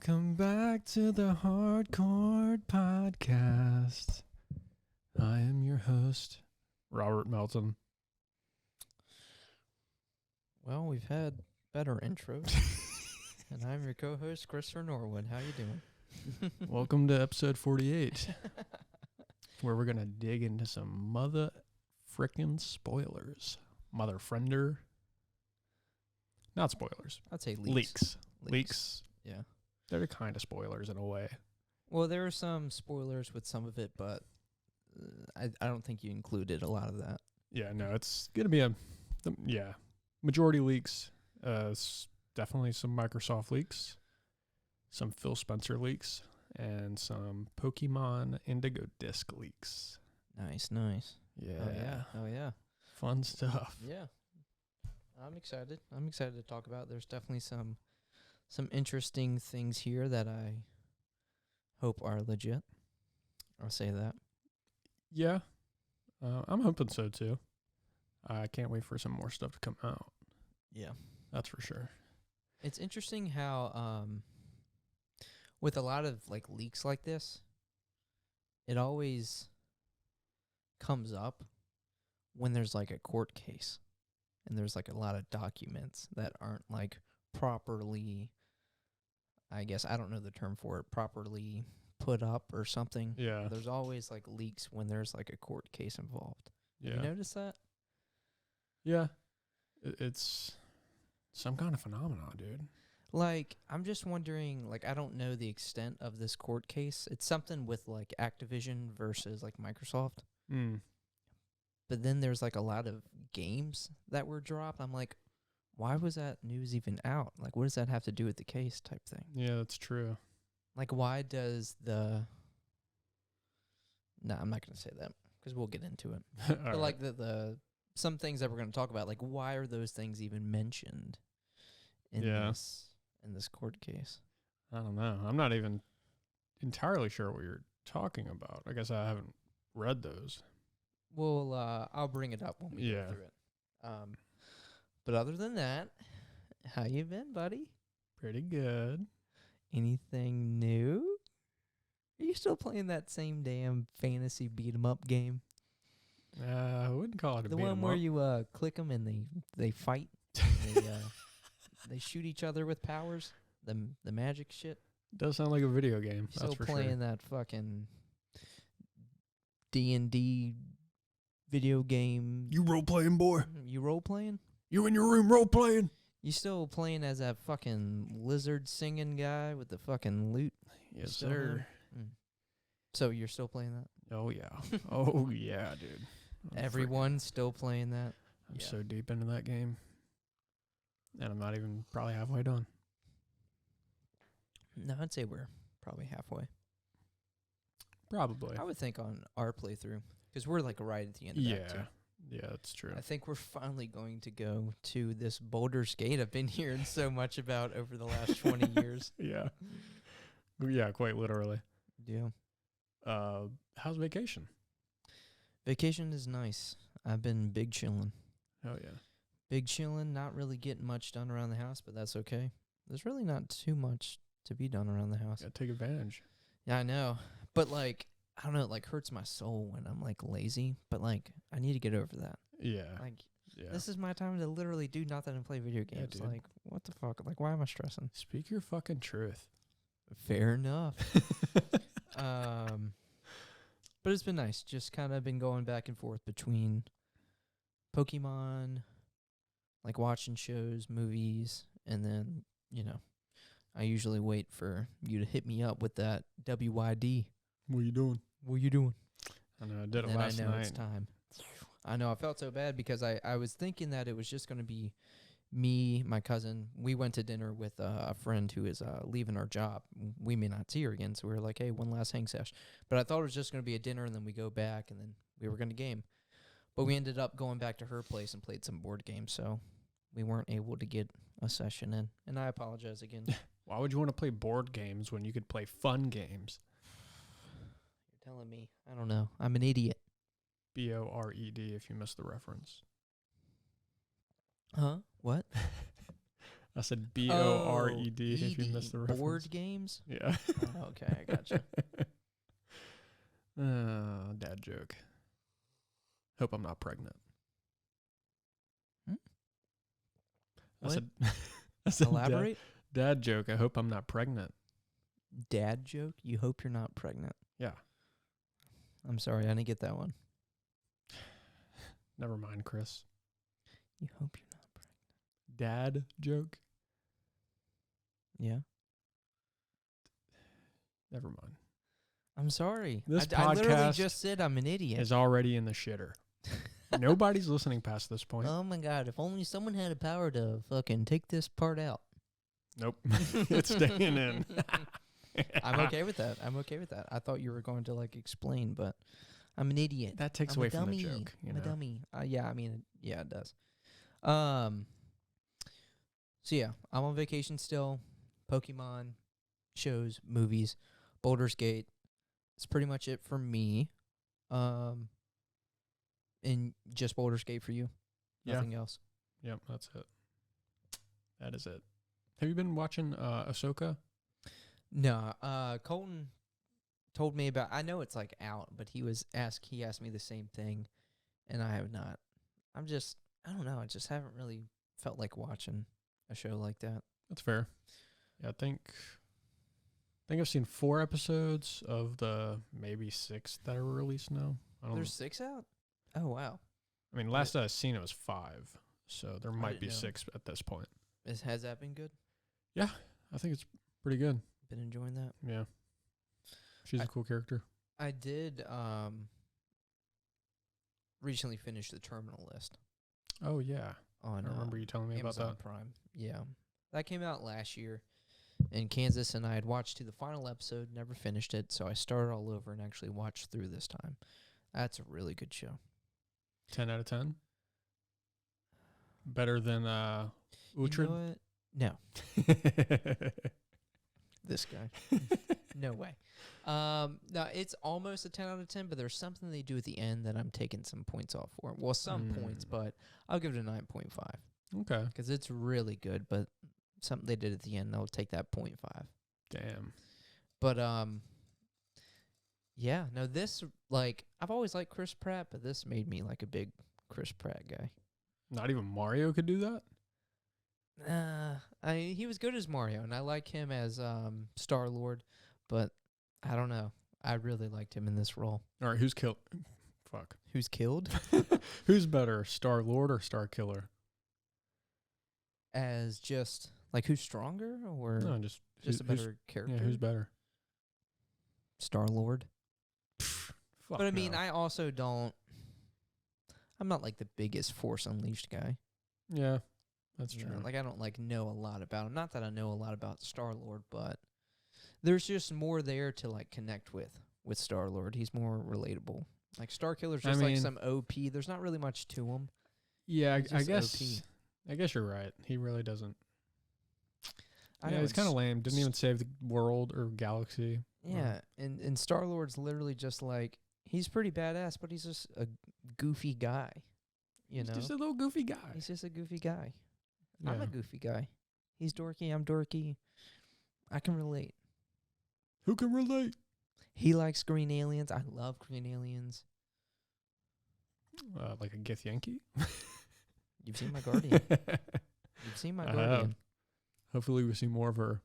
Welcome back to the Hardcore Podcast. I am your host, Robert Melton. Well, we've had better intros. And I'm your co-host, Christopher Norwood. How you doing? Welcome to episode 48, where we're going to dig into some mother frickin' spoilers. Mother friender. Not spoilers. I'd say leaks. Leaks. Yeah. They're kind of spoilers in a way. Well, there are some spoilers with some of it, but I don't think you included a lot of that. Yeah, no, it's going to be majority leaks. Definitely some Microsoft leaks, some Phil Spencer leaks, and some Pokemon Indigo Disc leaks. Nice. Yeah. Oh, yeah. Fun stuff. Yeah. I'm excited to talk about. There's definitely some interesting things here that I hope are legit. I'll say that. Yeah. I'm hoping so, too. I can't wait for some more stuff to come out. Yeah. That's for sure. It's interesting how, with a lot of leaks like this, it always comes up when there's a court case, and there's a lot of documents that aren't properly, I guess I don't know the term for it, properly put up or something. Yeah. There's always leaks when there's a court case involved. Yeah. Have you noticed that? Yeah. It's some kind of phenomenon, dude. I'm just wondering, I don't know the extent of this court case. It's something with, Activision versus, Microsoft. But then there's, a lot of games that were dropped. I'm like, why was that news even out? What does that have to do with the case type thing? Yeah, that's true. Why does the... No, I'm not going to say that because we'll get into it. But, right. the some things that we're going to talk about, why are those things even mentioned in this court case? I don't know. I'm not even entirely sure what you're talking about. I guess I haven't read those. Well, I'll bring it up when we go through it. But other than that, how you been, buddy? Pretty good. Anything new? Are you still playing that same damn fantasy beat-em-up game? I wouldn't call it a the beat 'em one where up. you click them and they fight. And they shoot each other with powers. The magic shit. Does sound like a video game. Still That's for playing sure. that fucking D&D video game. You role playing, boy. You role playing? You in your room role playing? You still playing as that fucking lizard singing guy with the fucking lute? Yes, Still sir. there? So you're still playing that? Oh yeah. Oh yeah, dude. Everyone's still playing that? I'm so deep into that game, and I'm not even probably halfway done. No, I'd say we're probably halfway. Probably. I would think on our playthrough, because we're right at the end of that too. Yeah, that's true. I think we're finally going to go to this Baldur's Gate I've been hearing so much about over the last 20 years. Yeah. Yeah, quite literally. Yeah. How's vacation? Vacation is nice. I've been big chilling. Oh yeah. Big chilling, not really getting much done around the house, but that's okay. There's really not too much to be done around the house. Gotta take advantage. Yeah, I know. But I don't know, it hurts my soul when I'm lazy, but I need to get over that. Yeah. Yeah. This is my time to literally do nothing and play video games. dude. What the fuck? Why am I stressing? Speak your fucking truth. Fair enough. But it's been nice. Just kind of been going back and forth between Pokemon, watching shows, movies, and then, I usually wait for you to hit me up with that WYD. What are you doing? What you doing? I know, I did it Then last I know night. it's time. I know, I felt so bad because I was thinking that it was just going to be me, my cousin. We went to dinner with a friend who is leaving our job. We may not see her again, so we were like, hey, one last hang sesh. But I thought it was just going to be a dinner, and then we go back, and then we were going to game. But we ended up going back to her place and played some board games, so we weren't able to get a session in. And I apologize again. Why would you want to play board games when you could play fun games? You're telling me. I don't know. I'm an idiot. BORED if you missed the reference. Huh? What? I said BORED if you missed the reference. Board games? Yeah. Oh, okay, I gotcha. Dad joke. Hope I'm not pregnant. What? I said Elaborate? dad joke. I hope I'm not pregnant. Dad joke? You hope you're not pregnant. Yeah. I'm sorry, I didn't get that one. Never mind, Chris. You hope you're not pregnant. Dad joke? Yeah. Never mind. I'm sorry. This I literally podcast just said I'm an idiot. Is already in the shitter. Nobody's listening past this point. Oh my God, if only someone had the power to fucking take this part out. Nope. It's staying in. I'm okay with that. I thought you were going to like explain, but I'm an idiot. That takes I'm away a from dummy. the joke. You I'm know? a dummy. Yeah, I mean, yeah, it does. So yeah, I'm on vacation still. Pokemon, shows, movies, Baldur's Gate. That's pretty much it for me. And just Baldur's Gate for you. Nothing else. Yep, that's it. That is it. Have you been watching Ahsoka? No, Colton told me about. I know it's like out, but he asked me the same thing, and I have not. I don't know. I just haven't really felt like watching a show like that. That's fair. Yeah, I think I've seen 4 episodes of the maybe 6 that are released now. There's 6 out? Oh wow. I mean, last I seen it was 5, so there might be didn't know. 6 at this point. Has that been good? Yeah, I think it's pretty good. Been enjoying that? Yeah. She's a cool character. I did recently finish The Terminal List. Oh, yeah. On, I remember you telling me Amazon about that. Prime. Yeah. That came out last year in Kansas, and I had watched to the final episode, never finished it, so I started all over and actually watched through this time. That's a really good show. 10 out of 10? Better than Uhtred? You know what? No. This guy. No way. No, it's almost a 10 out of 10, but there's something they do at the end that I'm taking some points off for. Well, some points, but I'll give it a 9.5. Okay. Because it's really good, but something they did at the end, I'll take that 0.5. Damn. But, yeah, no, this, like, I've always liked Chris Pratt, but this made me like a big Chris Pratt guy. Not even Mario could do that? He was good as Mario, and I like him as Star-Lord, but I don't know. I really liked him in this role. All right, who's killed? Fuck. Who's killed? Who's better, Star-Lord or Star-Killer? As just, like, who's stronger, or No, just a better character? Yeah, who's better? Star-Lord. Fuck But, I mean, no. I also don't... I'm not, like, the biggest Force Unleashed guy. Yeah, that's You true. know, like, I don't, like, know a lot about him. Not that I know a lot about Star-Lord, but there's just more there to, like, connect with Star-Lord. He's more relatable. Like, Starkiller's just like some OP. There's not really much to him. Yeah, He's I just guess. OP. I guess you're right. He really doesn't. I Yeah, know he's kind of lame. Didn't even save the world or galaxy. Yeah, and Star-Lord's literally just like, he's pretty badass, but he's just a goofy guy. You He's know? just a little goofy guy. He's just a goofy guy. Yeah. I'm a goofy guy. He's dorky, I'm dorky. I can relate. Who can relate? He likes green aliens. I love green aliens. Like a Githyanki? You've seen my Guardian. You've seen my I have. Guardian. Hopefully we see more of her.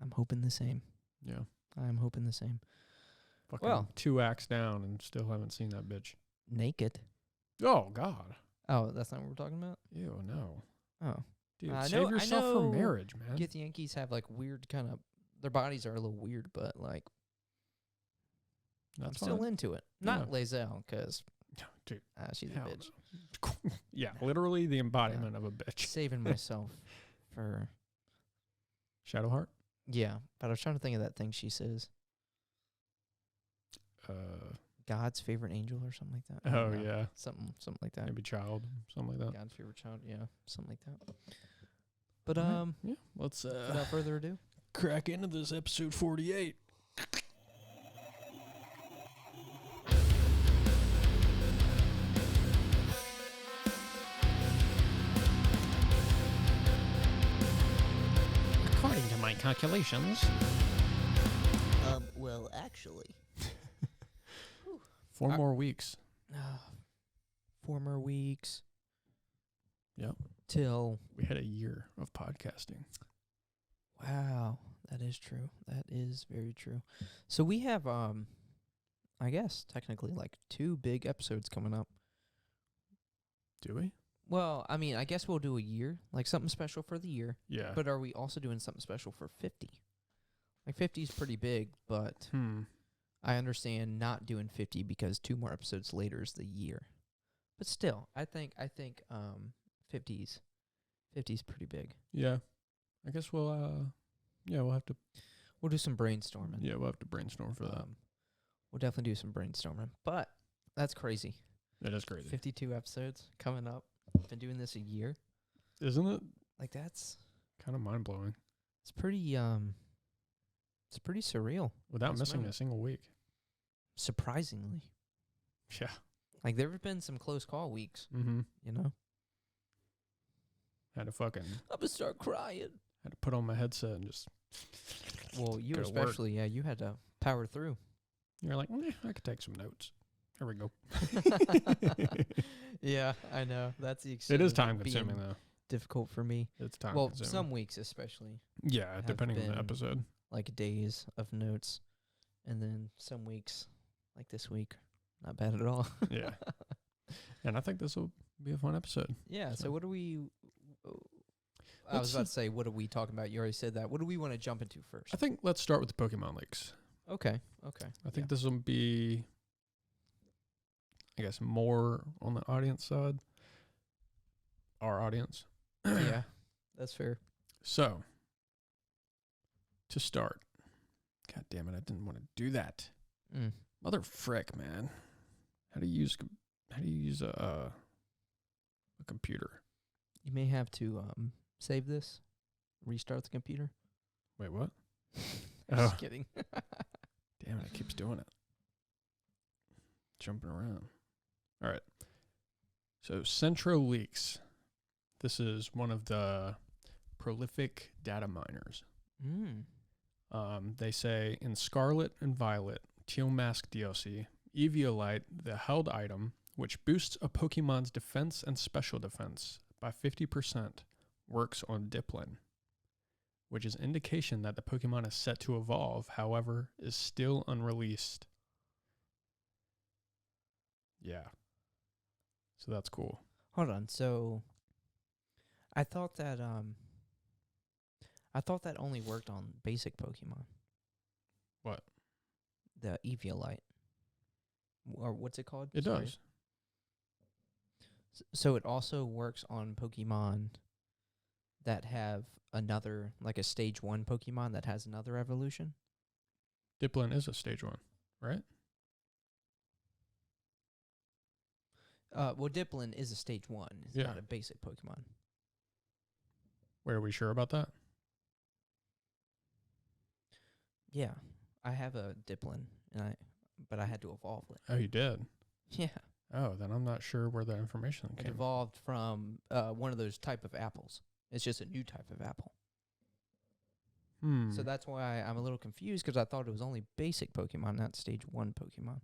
I'm hoping the same. Yeah. I'm hoping the same. Fucking Well. 2 acts down and still haven't seen that bitch. Naked. Oh, God. Oh, that's not what we're talking about? Ew, no. Oh. Dude, I save know- I yourself for know marriage, man. Yankees have like weird kind of, their bodies are a little weird, but like, I'm That's still fine. into it. Not Yeah. Lae'zel, because Dude, she's a hell bitch. no. Yeah, literally the embodiment of a bitch. Saving myself for, Shadowheart? yeah, but I was trying to think of that thing she says. God's favorite angel or something like that. I Oh, don't know. yeah. Something like that. Maybe child, something like that. God's favorite child, yeah, something like that. But Alright. Yeah, let's without further ado, crack into this episode 48. calculations. Well, actually. 4 more weeks. 4 more weeks. Yep. Till We had a year of podcasting. wow, that is true. That is very true. So we have I guess technically like 2 big episodes coming up. Do we? Well, I mean, I guess we'll do a year, like something special for the year. Yeah. But are we also doing something special for 50? Like 50 is pretty big, but I understand not doing 50 because 2 more episodes later is the year. But still, I think 50's pretty big. Yeah. I guess we'll have to We'll do some brainstorming. Yeah, we'll have to brainstorm for that. We'll definitely do some brainstorming. But that's crazy. It is crazy. 52 episodes coming up. Been doing this a year. Isn't it? Like that's Kind of mind-blowing. it's pretty surreal. Without This missing moment. a single week. Surprisingly. Yeah. Like there have been some close call weeks, Mm-hmm. you know? Had to I'm gonna start crying. had to put on my headset and just. Well, you Go to work. especially, yeah, you had to power through. You're like, I could take some notes. Here we go. Yeah, I know. That's the It extent is of time being consuming though. difficult for me. It's time Well, consuming. some weeks especially, Yeah, have depending on been- the episode. like days of notes, and then some weeks, like this week, not bad at all. Yeah. And I think this will be a fun episode. Yeah. So So- what do we? I Let's was about to say, what are we talking about? You already said that. What do we want to jump into first? I think let's start with the Pokemon leaks. Okay. I think this will be, I guess, more on the audience side. Our audience. Yeah, that's fair. So, to start, God damn it, I didn't want to do that. Mm. Mother frick, man. How do you use a computer? You may have to save this, restart the computer. Wait, what? I'm Oh. just kidding. Damn it, it keeps doing it. Jumping around. All right. So Centro Leaks. This is one of the prolific data miners. They say in Scarlet and Violet, Teal Mask DLC, Eviolite, the held item, which boosts a Pokemon's defense and special defense by 50%, works on Diplin, which is indication that the Pokemon is set to evolve, however, is still unreleased. Yeah. So that's cool. Hold on. So, I thought that only worked on basic Pokemon. What? The Eviolite. Or what's it called? It Sorry. does. So it also works on Pokemon that have another, like a stage 1 Pokemon that has another evolution? Diplin is a stage 1, right? Well, Diplin is a stage 1. It's Yeah. not a basic Pokemon. Wait, are we sure about that? Yeah. I have a Diplin, but I had to evolve it. Oh, you did? Yeah. Oh, then I'm not sure where that information It came. evolved from one of those type of apples. It's just a new type of apple. So that's why I'm a little confused, because I thought it was only basic Pokemon, not stage 1 Pokemon.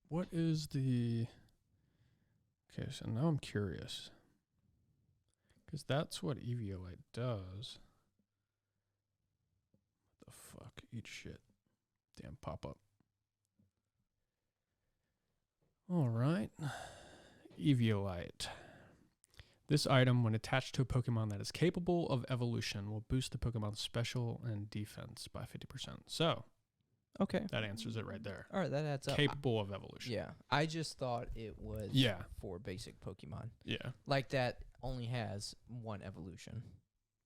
What is the... Okay, so now I'm curious. Because that's what Eviolite does. What the fuck? Eat shit. Damn pop-up. All right. Eviolite. This item, when attached to a Pokemon that is capable of evolution, will boost the Pokemon's special and defense by 50%. So, Okay. that answers it right there. All right, that adds up. Capable of evolution. Yeah. I just thought it was Yeah. for basic Pokemon. Yeah. Like that only has 1 evolution.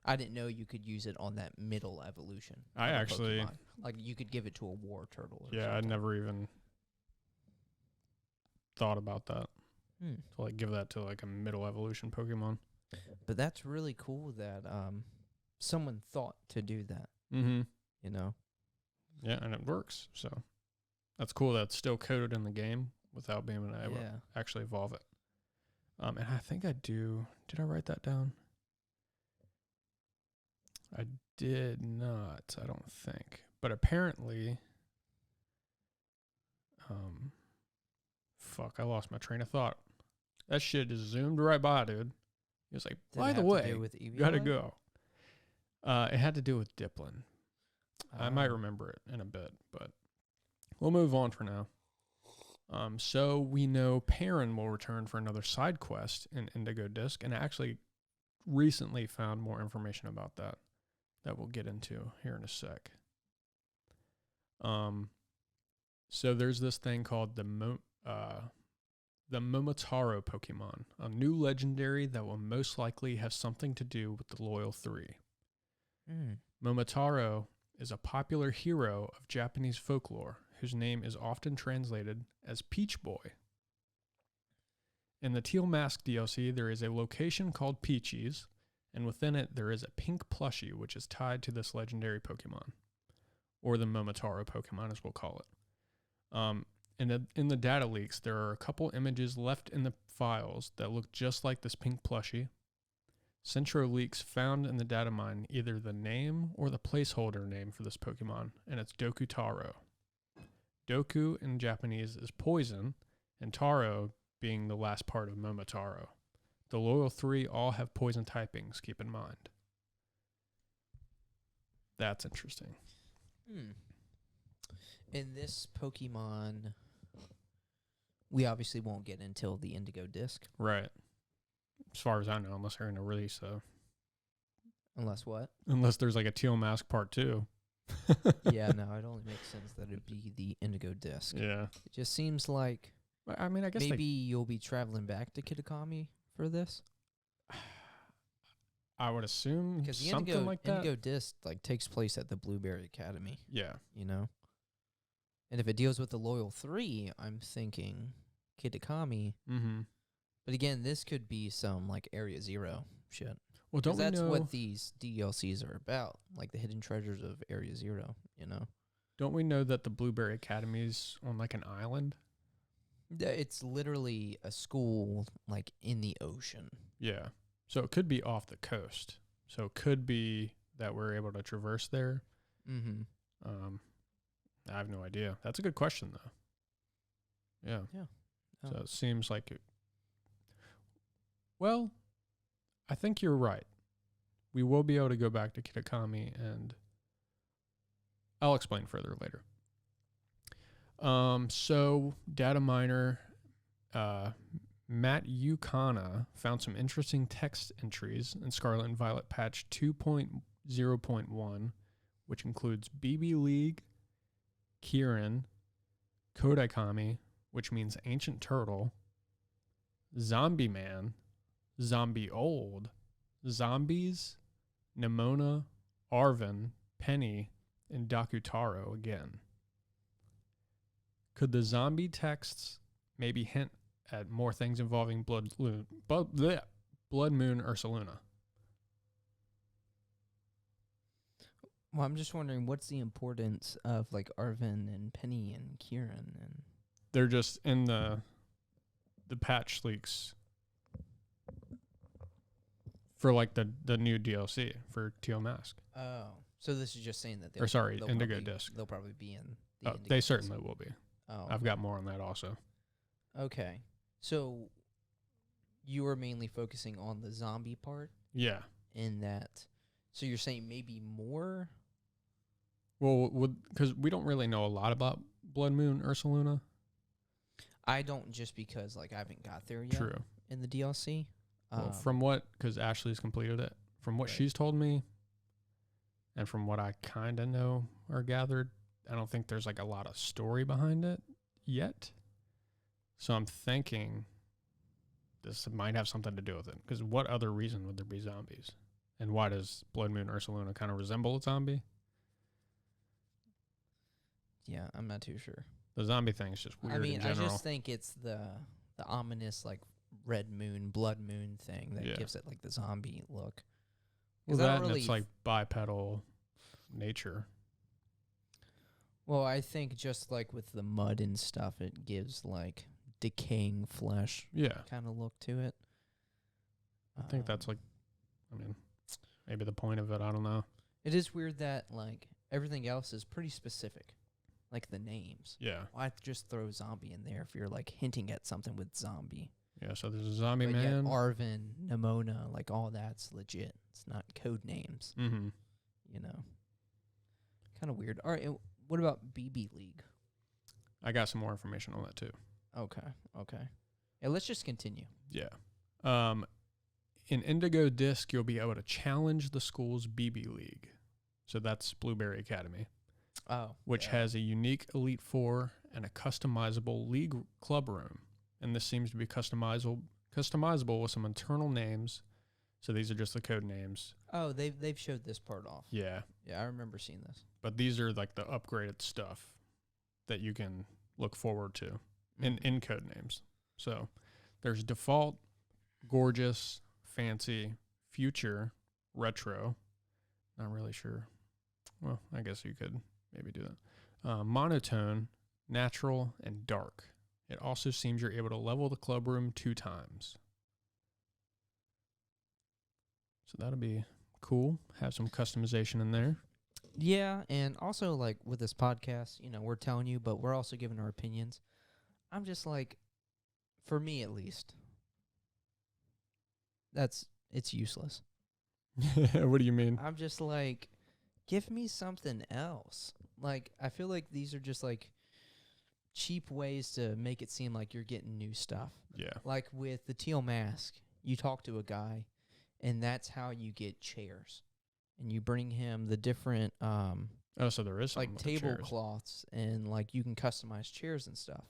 I didn't know you could use it on that middle evolution. I of a actually- Pokemon. Like you could give it to a war turtle or Yeah, I something. never even thought about that. Hmm. To like give that to like a middle evolution Pokemon. But that's really cool that someone thought to do that, Mm-hmm. you know? Yeah, and it works. So that's cool that it's still coded in the game without being able to Yeah. actually evolve it. And I think I do. Did I write that down? I did not, I don't think. But apparently, fuck, I lost my train of thought. That shit just zoomed right by, dude. He was like, Did by it the have to way, do with you gotta EVLA? go. It had to do with Diplin. I might remember it in a bit, but we'll move on for now. So we know Perrin will return for another side quest in Indigo Disk, and I actually recently found more information about that we'll get into here in a sec. So there's this thing called the Momotaro Pokemon, a new legendary that will most likely have something to do with the Loyal Three. Momotaro is a popular hero of Japanese folklore whose name is often translated as Peach Boy. In the Teal Mask DLC, there is a location called Peachy's, and within it there is a pink plushie which is tied to this legendary Pokemon, or the Momotaro Pokemon as we'll call it. In the data leaks, there are a couple images left in the files that look just like this pink plushie. Centro leaks found in the data mine either the name or the placeholder name for this Pokemon, and it's Dokutaro. Doku in Japanese is poison, and Taro being the last part of Momotaro. The Loyal Three all have poison typings, keep in mind. That's interesting. In this Pokemon, we obviously won't get until the Indigo Disc. Right. As far as I know, unless they're going to release Unless what? unless there's like a Teal Mask Part 2. Yeah, no, it only makes sense that it'd be the Indigo Disc. Yeah. It just seems like I mean, I guess maybe you'll be traveling back to Kitakami for this. I would assume Because the something like that. Indigo Disc like takes place at the Blueberry Academy, Yeah. you know? And if it deals with the Loyal Three, I'm thinking Kitakami. Mm-hmm. But again, this could be some like Area Zero shit. Well, don't 'Cause we that's know? what these DLCs are about, like the hidden treasures of Area Zero, you know? Don't we know that the Blueberry Academy's on like an island? It's literally a school like in the ocean. Yeah. So it could be off the coast. So it could be that we're able to traverse there. Mm-hmm. I have no idea. That's a good question, though. Yeah. Yeah. Oh. So it seems like it. Well, I think you're right. We will be able to go back to Kitakami, and I'll explain further later. So data miner Matt Yukana found some interesting text entries in Scarlet and Violet patch 2.0.1, which includes BB League, Kirin, Kodaikami, which means ancient turtle, Zombie Man, Zombie Old, Zombies, Nimona, Arvin, Penny, and Dakutaro again. Could the zombie texts maybe hint at more things involving Blood Moon Ursaluna? Well, I'm just wondering what's the importance of like Arvin and Penny and Kieran and They're just in the patch leaks for like the new DLC for Teal Mask. oh, so this is just saying that Or they'll Indigo probably, Disc. They'll probably be in. The Oh, Indigo they Disc. certainly will be. Oh, I've got more on that also. okay. So you were mainly focusing on the zombie part Yeah. in that. So you're saying maybe more? Well, because we don't really know a lot about Blood Moon Ursaluna. I don't, just because like I haven't got there yet. True. In the DLC. Well, from what, because Ashley's completed it, from what Right. she's told me, and from what I kind of know or gathered, I don't think there's like a lot of story behind it yet. So I'm thinking this might have something to do with it. Because what other reason would there be zombies? And why does Blood Moon Ursaluna kind of resemble a zombie? Yeah, I'm not too sure. The zombie thing is just weird I mean, in general. I just think it's the ominous like red moon, blood moon thing that Yeah. gives it like the zombie look. Well, 'Cause I that don't and really it's like bipedal nature. Well, I think just like with the mud and stuff, it gives like decaying flesh Yeah. kind of look to it. I think that's like, I mean, maybe the point of it. I don't know. It is weird that, like, everything else is pretty specific. Like, the names. Yeah. Why just throw zombie in there if you're, like, hinting at something with zombie? Yeah, so there's a zombie But man. yet Arvin, Nimona, like, all that's legit. It's not code names, Mm-hmm. you know. Kind of weird. All right, what about BB League? I got some more information on that too. Okay. Yeah, let's just continue. Yeah. In Indigo Disc, you'll be able to challenge the school's BB League. So that's Blueberry Academy. Oh. Which has a unique Elite Four and a customizable league club room. And this seems to be customizable with some internal names. So these are just the code names. Oh, they've showed this part off. Yeah. Yeah, I remember seeing this. But these are like the upgraded stuff that you can look forward to in code names. So there's default, gorgeous, fancy, future, retro. Not really sure. Well, I guess you could maybe do that. Monotone, natural, and dark. It also seems you're able to level the club room 2 times. So that'll be cool. Have some customization in there. Yeah, and also, like, with this podcast, you know, we're telling you, but we're also giving our opinions. I'm just like, for me at least, it's useless. What do you mean? I'm just like, give me something else. Like, I feel like these are just, like, cheap ways to make it seem like you're getting new stuff. Yeah. Like with the teal mask, you talk to a guy, and that's how you get chairs. And you bring him the different So there is like tablecloths, and like you can customize chairs and stuff.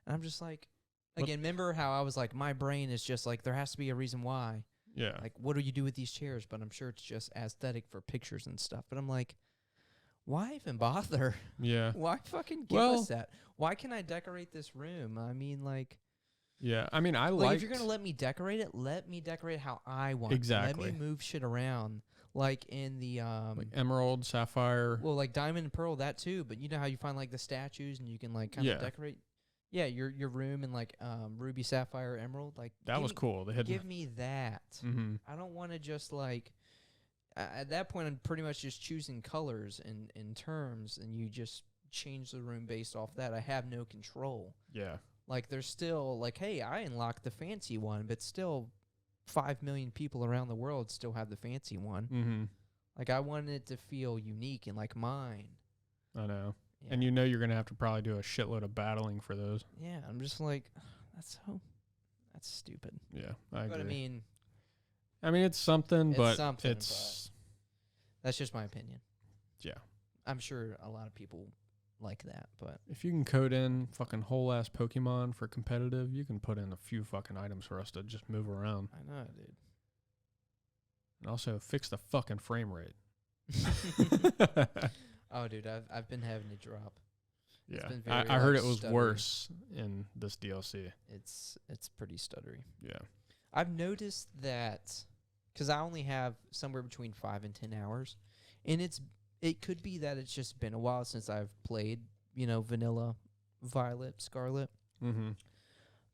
And I'm just like, again, remember how I was like, my brain is just like, there has to be a reason why. Yeah. Like, what do you do with these chairs? But I'm sure it's just aesthetic for pictures and stuff. But I'm like, why even bother? Yeah. Why fucking give us that? Why can I decorate this room? I mean, like... Yeah, I mean, if you're going to let me decorate it, let me decorate how I want. Exactly. Let me move shit around. Like in the... like emerald, sapphire. Well, like diamond and pearl, that too. But you know how you find like the statues and you can like kind of decorate? Yeah, your room in like ruby, sapphire, emerald. Like that was cool. They had give me that. Mm-hmm. I don't want to just like... at that point, I'm pretty much just choosing colors and terms, and you just change the room based off that. I have no control. Yeah. Like, there's still, like, hey, I unlocked the fancy one, but still 5 million people around the world still have the fancy one. Mm-hmm. Like, I wanted it to feel unique and like mine. I know. Yeah. And you know you're going to have to probably do a shitload of battling for those. Yeah, I'm just like, that's stupid. Yeah, I agree. But I mean, it's something, but but that's just my opinion. Yeah. I'm sure a lot of people like that, but... If you can code in fucking whole-ass Pokemon for competitive, you can put in a few fucking items for us to just move around. I know, dude. And also fix the fucking frame rate. Oh, dude, I've been having it drop. Yeah, I heard it was worse in this DLC. It's pretty stuttery. Yeah. I've noticed that... Because I only have somewhere between 5 and 10 hours. And it could be that it's just been a while since I've played, Vanilla, Violet, Scarlet. Mm-hmm.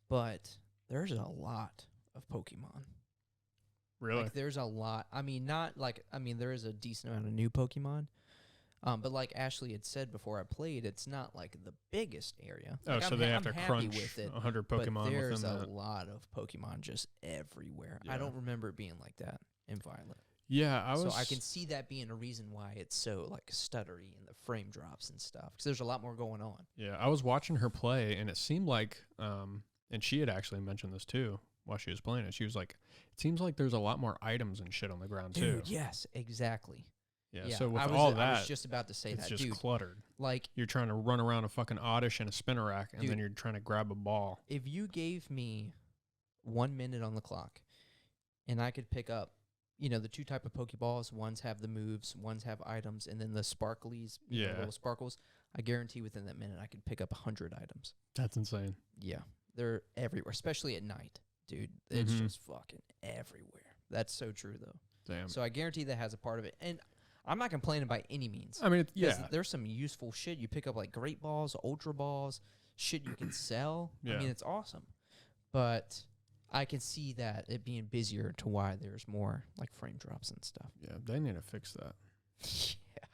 But there's a lot of Pokemon. Really? Like, there's a lot. I mean, there is a decent amount of new Pokemon. But like Ashley had said before I played, it's not like the biggest area. Oh, like, so they have to crunch 100 Pokemon but there's within a that. lot of Pokemon just everywhere. Yeah. I don't remember it being like that in Violet. Yeah, So I can see that being a reason why it's so like stuttery and the frame drops and stuff. Because there's a lot more going on. Yeah, I was watching her play, and it seemed like, and she had actually mentioned this too while she was playing it. She was like, it seems like there's a lot more items and shit on the ground too. Dude, yes, exactly. Yeah, so with all that, I was just about to say it's that, just dude. cluttered. Like, you're trying to run around a fucking Oddish and a Spinarak, and then you're trying to grab a ball. If you gave me 1 minute on the clock, and I could pick up, the 2 type of Pokeballs, ones have the moves, ones have items, and then the sparklies, little sparkles, I guarantee within that minute I could pick up 100 items. That's insane. Yeah, they're everywhere, especially at night, dude. It's just fucking everywhere. That's so true, though. Damn. So I guarantee that has a part of it. And I'm not complaining by any means. I mean, there's some useful shit. You pick up like Great Balls, Ultra Balls, shit you can sell. Yeah. I mean, it's awesome. But I can see that it being busier to why there's more like frame drops and stuff. Yeah, they need to fix that. Yeah.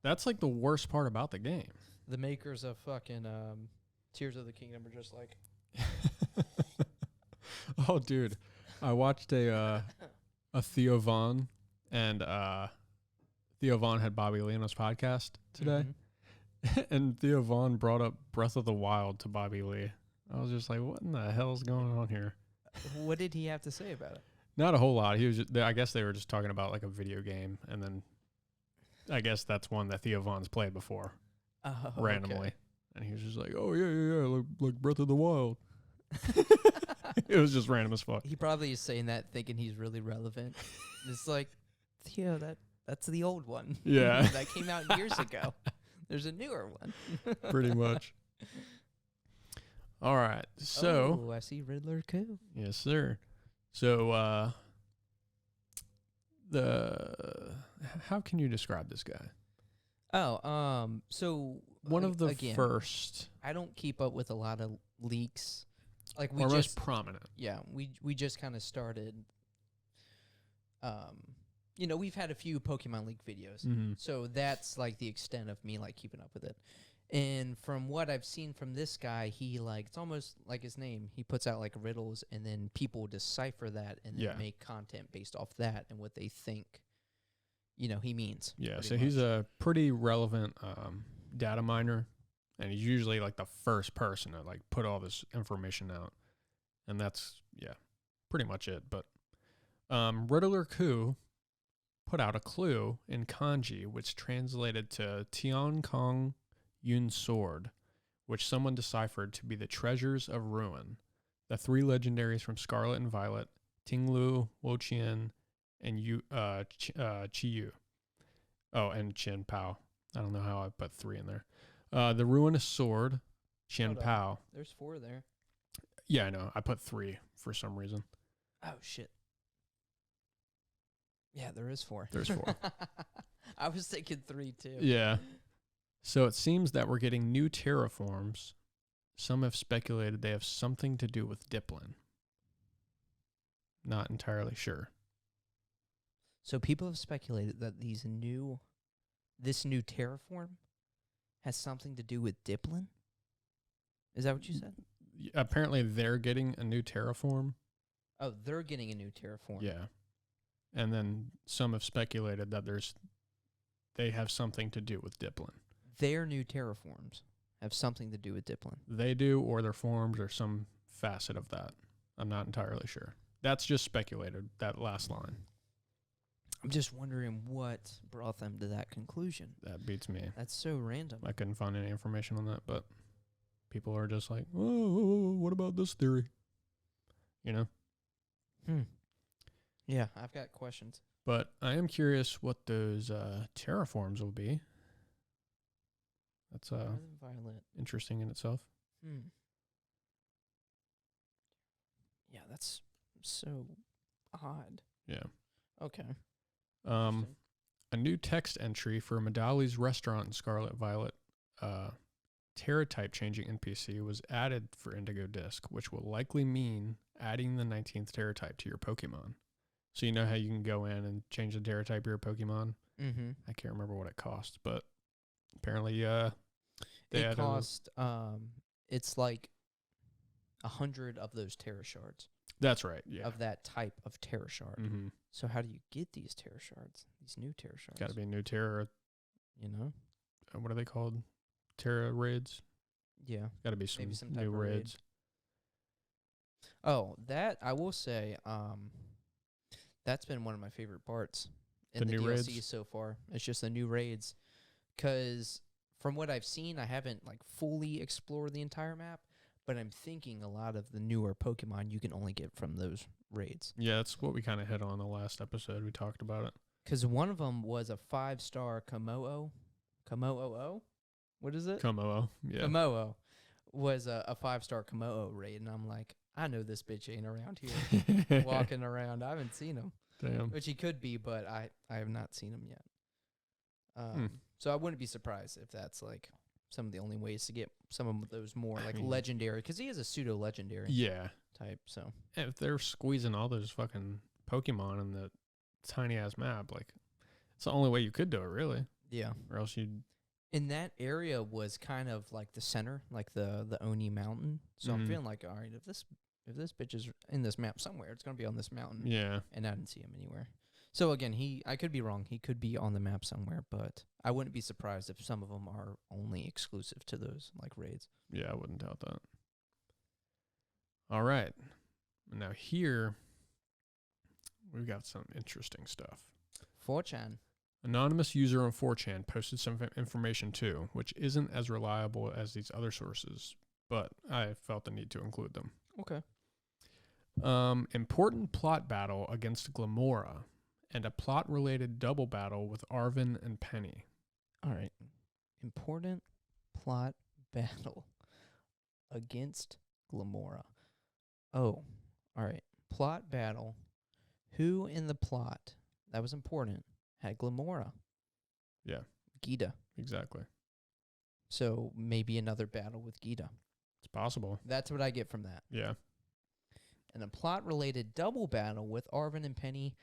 That's like the worst part about the game. The makers of fucking Tears of the Kingdom are just like, Oh, dude, I watched a Theo Vaughn, and Theo Vaughn had Bobby Lee on his podcast today, and Theo Vaughn brought up Breath of the Wild to Bobby Lee. I was just like, what in the hell's going on here? What did he have to say about it? Not a whole lot. He was just, I guess they were just talking about like a video game, and then I guess that's one that Theo Vaughn's played before randomly. Okay. And he was just like, oh, yeah, like Breath of the Wild. It was just random as fuck. He probably is saying that thinking he's really relevant. It's like, Theo, that's the old one. Yeah. That came out years ago. There's a newer one. Pretty much. All right. So. Oh, I see Riddler too. Yes, sir. So, how can you describe this guy? Oh, so One of the again, first, I don't keep up with a lot of leaks. Like or most prominent. yeah, we just kind of started. We've had a few Pokemon League videos, so that's like the extent of me like keeping up with it. And from what I've seen from this guy, he like it's almost like his name. He puts out like riddles, and then people decipher that and then make content based off that and what they think, he means. Yeah, so he's a pretty relevant data miner, and he's usually like the first person to like put all this information out, and that's pretty much it. But Riddler Ku put out a clue in kanji, which translated to Tian Kong Yun Sword, which someone deciphered to be the treasures of ruin, the three legendaries from Scarlet and Violet, Tinglu, Woqian, and Chiyu. Oh, and Chen Pao. I don't know how I put 3 in there. The ruinous sword, Chen Pao. There's 4 there. Yeah, I know. I put 3 for some reason. Oh, shit. Yeah, there is 4. There's 4. I was thinking 3, too. Yeah. So it seems that we're getting new terraforms. Some have speculated they have something to do with Diplin. Not entirely sure. So people have speculated that this new terraform has something to do with Diplin? Is that what you said? Apparently they're getting a new terraform. Oh, they're getting a new terraform. Yeah. And then some have speculated that they have something to do with Diplin. Their new terraforms have something to do with Diplin. They do, or their forms, or some facet of that. I'm not entirely sure. That's just speculated, that last line. I'm just wondering what brought them to that conclusion. That beats me. That's so random. I couldn't find any information on that, but people are just like, oh, what about this theory? Yeah, I've got questions. But I am curious what those terraforms will be. That's Violet. interesting in itself. Yeah, that's so odd. Yeah. Okay. A new text entry for Medali's restaurant in Scarlet Violet, Terra type changing NPC was added for Indigo Disc, which will likely mean adding the 19th Terra type to your Pokemon. So you know how you can go in and change the Terra type of your Pokemon? Mm-hmm. I can't remember what it cost, but apparently it cost it's like 100 of those Terra shards. That's right, yeah. Of that type of Terra shard. Mm-hmm. So how do you get these Terra shards? These new Terra shards? Got to be a new Terra. What are they called? Terra raids? Yeah. Got to be some type new of raids. Raid. Oh, that I will say that's been one of my favorite parts in the DLC raids? so far. It's just the new raids. Because from what I've seen, I haven't like fully explored the entire map, but I'm thinking a lot of the newer Pokemon you can only get from those raids. Yeah, that's what we kind of hit on the last episode. We talked about it. Because one of them was a 5-star Komo-o. Komo-o? What is it? Komo-o, yeah. Komo-o was a 5-star Komo-o raid, and I'm like, I know this bitch ain't around here walking around. I haven't seen him. Damn. Which he could be, but I have not seen him yet. So I wouldn't be surprised if that's like some of the only ways to get some of those more like legendary, because he is a pseudo-legendary type. So if they're squeezing all those fucking Pokemon in the tiny-ass map, like, It's the only way you could do it, really. Yeah. Or else you'd... And that area was kind of like the center, like the Oni Mountain. So I'm feeling like, all right, if this bitch is in this map somewhere, it's gonna be on this mountain. Yeah. And I didn't see him anywhere. So again, I could be wrong. He could be on the map somewhere, but I wouldn't be surprised if some of them are only exclusive to those like raids. Yeah, I wouldn't doubt that. All right. Now here, we've got some interesting stuff. 4chan. Anonymous user on 4chan posted some information too, which isn't as reliable as these other sources, but I felt the need to include them. Okay. Important plot battle against Glamora, and a plot-related double battle with Arvin and Penny. All right. Important plot battle against Glamora. Oh, all right. Plot battle. Who in the plot, that was important, had Glamora? Yeah. Gita. Exactly. So maybe another battle with Gita. It's possible. That's what I get from that. Yeah. And a plot-related double battle with Arvin and Penny,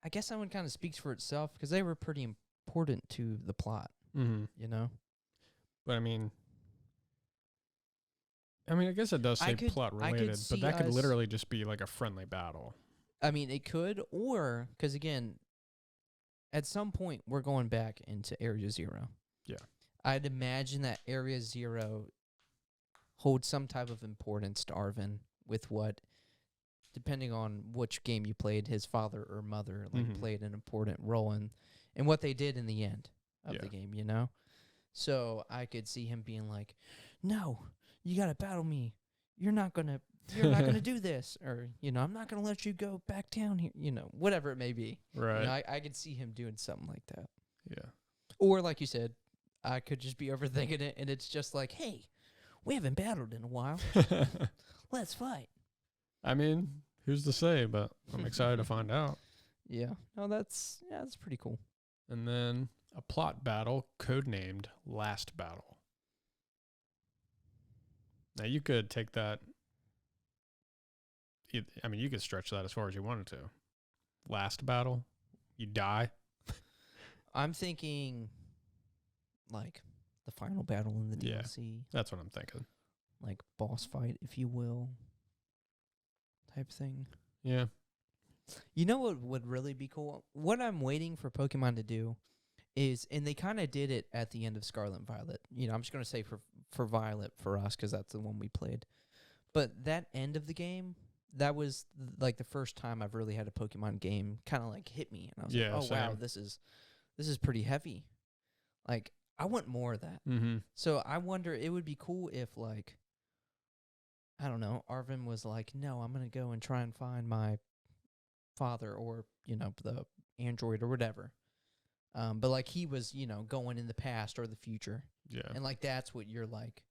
I guess that one kind of speaks for itself because they were pretty important to the plot, you know? But I mean, I guess it does say plot-related, but that could literally just be like a friendly battle. I mean, it could, or, because again, at some point, we're going back into Area Zero. Yeah. I'd imagine that Area Zero holds some type of importance to Arvin with what, depending on which game you played, his father or mother played an important role in what they did in the end of the game, you know? So I could see him being like, no, you got to battle me. You're not going to do this. Or, you know, I'm not going to let you go back down here. You know, whatever it may be. Right. You know, I could see him doing something like that. Yeah. Or like you said, I could just be overthinking it, and it's just like, hey, we haven't battled in a while. Let's fight. I mean, who's to say, but I'm excited to find out. Yeah. No, that's pretty cool. And then a plot battle codenamed Last Battle. Now, you could take that. I mean, you could stretch that as far as you wanted to. Last battle, you die. I'm thinking, like, the final battle in the DLC. That's what I'm thinking. Like, boss fight, if you will, type thing. Yeah. You know what would really be cool? What I'm waiting for Pokemon to do is, and they kind of did it at the end of Scarlet and Violet. You know, I'm just going to say for Violet for us because that's the one we played. But that end of the game, that was like the first time I've really had a Pokemon game kind of like hit me. And I was like, oh, wow, this is pretty heavy. Like, I want more of that. Mm-hmm. So I wonder, it would be cool if, like, I don't know, Arvin was like, no, I'm going to go and try and find my father or, you know, the android or whatever. But, like, he was, you know, going in the past or the future. Yeah. And, like, that's what you're, like,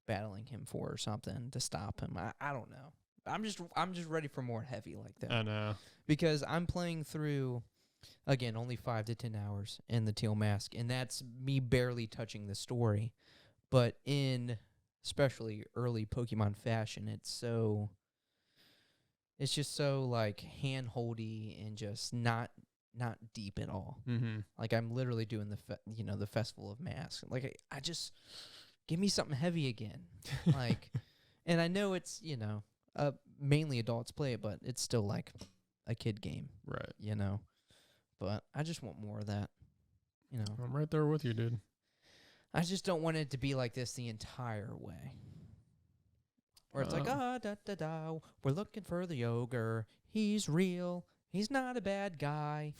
battling him for or something to stop him. I don't know. I'm just ready for more heavy like that. I know. Because I'm playing through, again, only 5 to 10 hours in the Teal Mask, and that's me barely touching the story. But in especially early Pokemon fashion, it's just so like hand-holdy and just not deep at all. Mm-hmm. Like I'm literally doing the Festival of Masks. Like I just give me something heavy again. Like, and I know it's mainly adults play it, but it's still like a kid game, right? You know, but I just want more of that. You know, I'm right there with you, dude. I just don't want it to be like this the entire way. Where it's like, we're looking for the ogre. He's real. He's not a bad guy.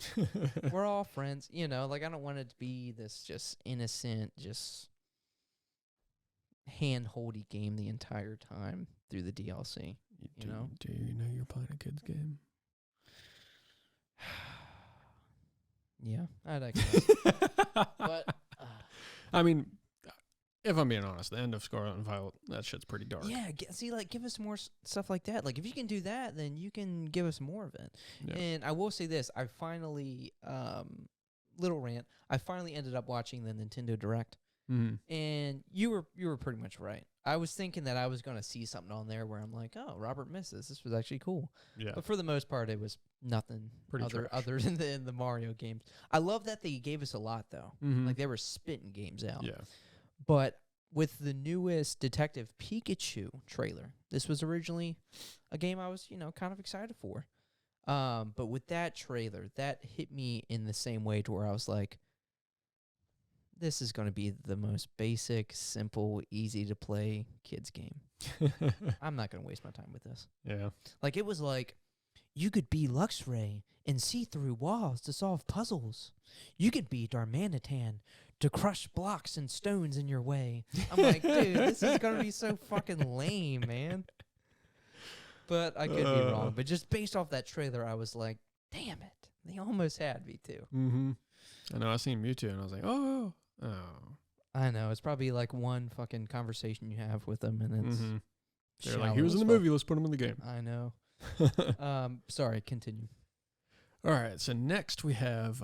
We're all friends. You know, like I don't want it to be this just innocent, just hand-holdy game the entire time through the DLC. You know? Do you know you're playing a kid's game? Yeah, I'd like that. But I mean, if I'm being honest, the end of Scarlet and Violet, that shit's pretty dark. Yeah, give us more stuff like that. Like, if you can do that, then you can give us more of it. Yeah. And I will say this. I finally, little rant, I finally ended up watching the Nintendo Direct. And you were pretty much right. I was thinking that I was going to see something on there where I'm like, oh, Robert misses. This was actually cool. Yeah. But for the most part, it was nothing Pretty other than the Mario games. I love that they gave us a lot, though. Like, they were spitting games out. Yeah. But with the newest Detective Pikachu trailer, this was originally a game I was, kind of excited for. But with that trailer, that hit me in the same way to where I was like, this is going to be the most basic, simple, easy to play kids game. I'm not going to waste my time with this. Yeah. Like, it was like, you could be Luxray and see through walls to solve puzzles. You could be Darmanitan to crush blocks and stones in your way. I'm like, dude, this is going to be so fucking lame, man. But I could be wrong. But just based off that trailer, I was like, damn it. They almost had me, too. I know. I seen Mewtwo, and I was like, oh. I know. It's probably like one fucking conversation you have with them, and it's they're like, he was in the movie. Let's put him in the game. I know. Sorry, continue. All right. So next we have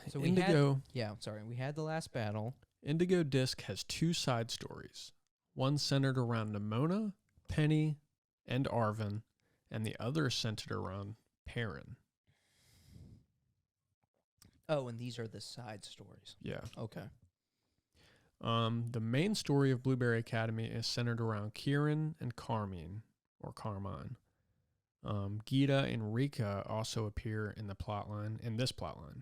So Indigo. We had the last battle. Indigo Disc has 2 side stories. One centered around Nimona, Penny, and Arvin, and the other centered around Perrin. Oh, and these are the side stories. Yeah. Okay. The main story of Blueberry Academy is centered around Kieran and Carmine. Gita and Rika also appear in this plotline,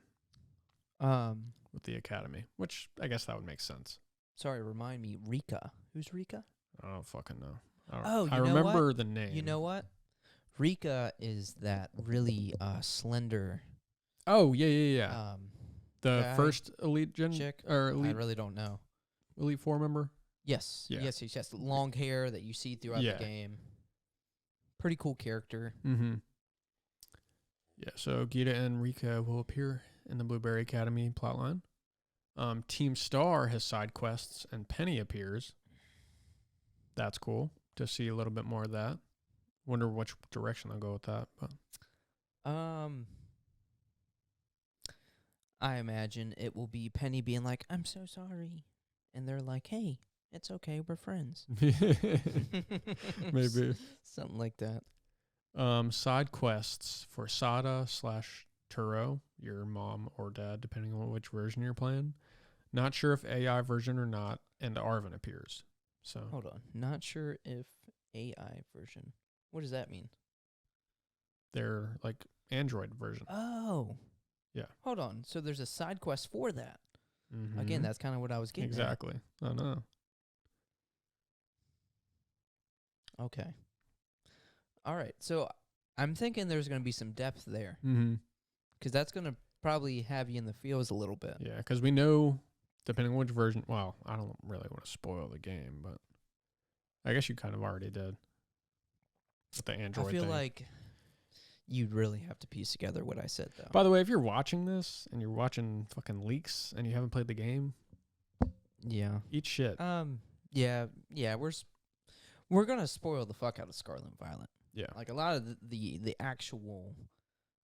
with the Academy, which I guess that would make sense. Sorry, remind me, Rika. Who's Rika? I don't fucking know. I remember the name. You know what? Rika is that really slender. Oh, yeah. The guy, first Elite chick. or Elite, I really don't know. Elite Four member. Yes. Yeah. Yes. Long hair that you see throughout the game. Pretty cool character. Yeah. So Gita and Rika will appear in the Blueberry Academy plotline. Team Star has side quests, and Penny appears. That's cool to see a little bit more of that. Wonder which direction they'll go with that. But I imagine it will be Penny being like, I'm so sorry. And they're like, hey, it's okay, we're friends. Maybe. Something like that. Side quests for Sada/Turo, your mom or dad, depending on which version you're playing. Not sure if AI version or not, and Arvin appears. So hold on. Not sure if AI version. What does that mean? They're like Android version. Oh. Yeah. Hold on. So there's a side quest for that. Again, that's kind of what I was getting exactly. at. I know. Okay. All right. So I'm thinking there's going to be some depth there. Because that's going to probably have you in the feels a little bit. Yeah, because we know, depending on which version, well, I don't really want to spoil the game, but I guess you kind of already did. With the Android I feel thing. like you'd really have to piece together what I said, though. By the way, if you're watching this and you're watching fucking leaks and you haven't played the game, eat shit. Yeah, we're gonna spoil the fuck out of Scarlet and Violet. Yeah, like a lot of the actual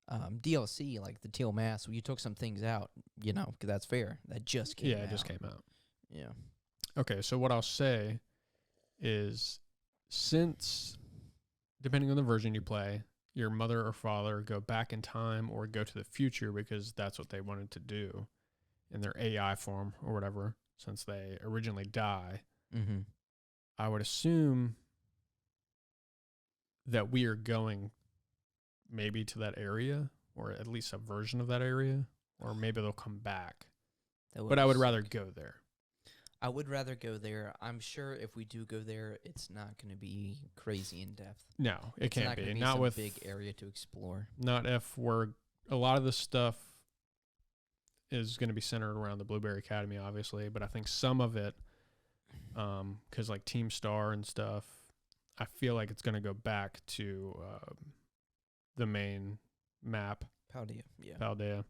DLC, like the Teal Mask, you took some things out, because that's fair. That just came out. Yeah, it just came out. Yeah. Okay, so what I'll say is, since depending on the version you play, your mother or father go back in time or go to the future because that's what they wanted to do in their AI form or whatever, since they originally die, I would assume that we are going maybe to that area, or at least a version of that area, or maybe they'll come back. But I would rather go there. I would rather go there. I'm sure if we do go there, it's not going to be crazy in depth. No, it can't be. Not some with big area to explore. Not if a lot of this stuff is going to be centered around the Blueberry Academy, obviously, but I think some of it, because like Team Star and stuff, I feel like it's going to go back to the main map. Paldea, yeah. Paldea.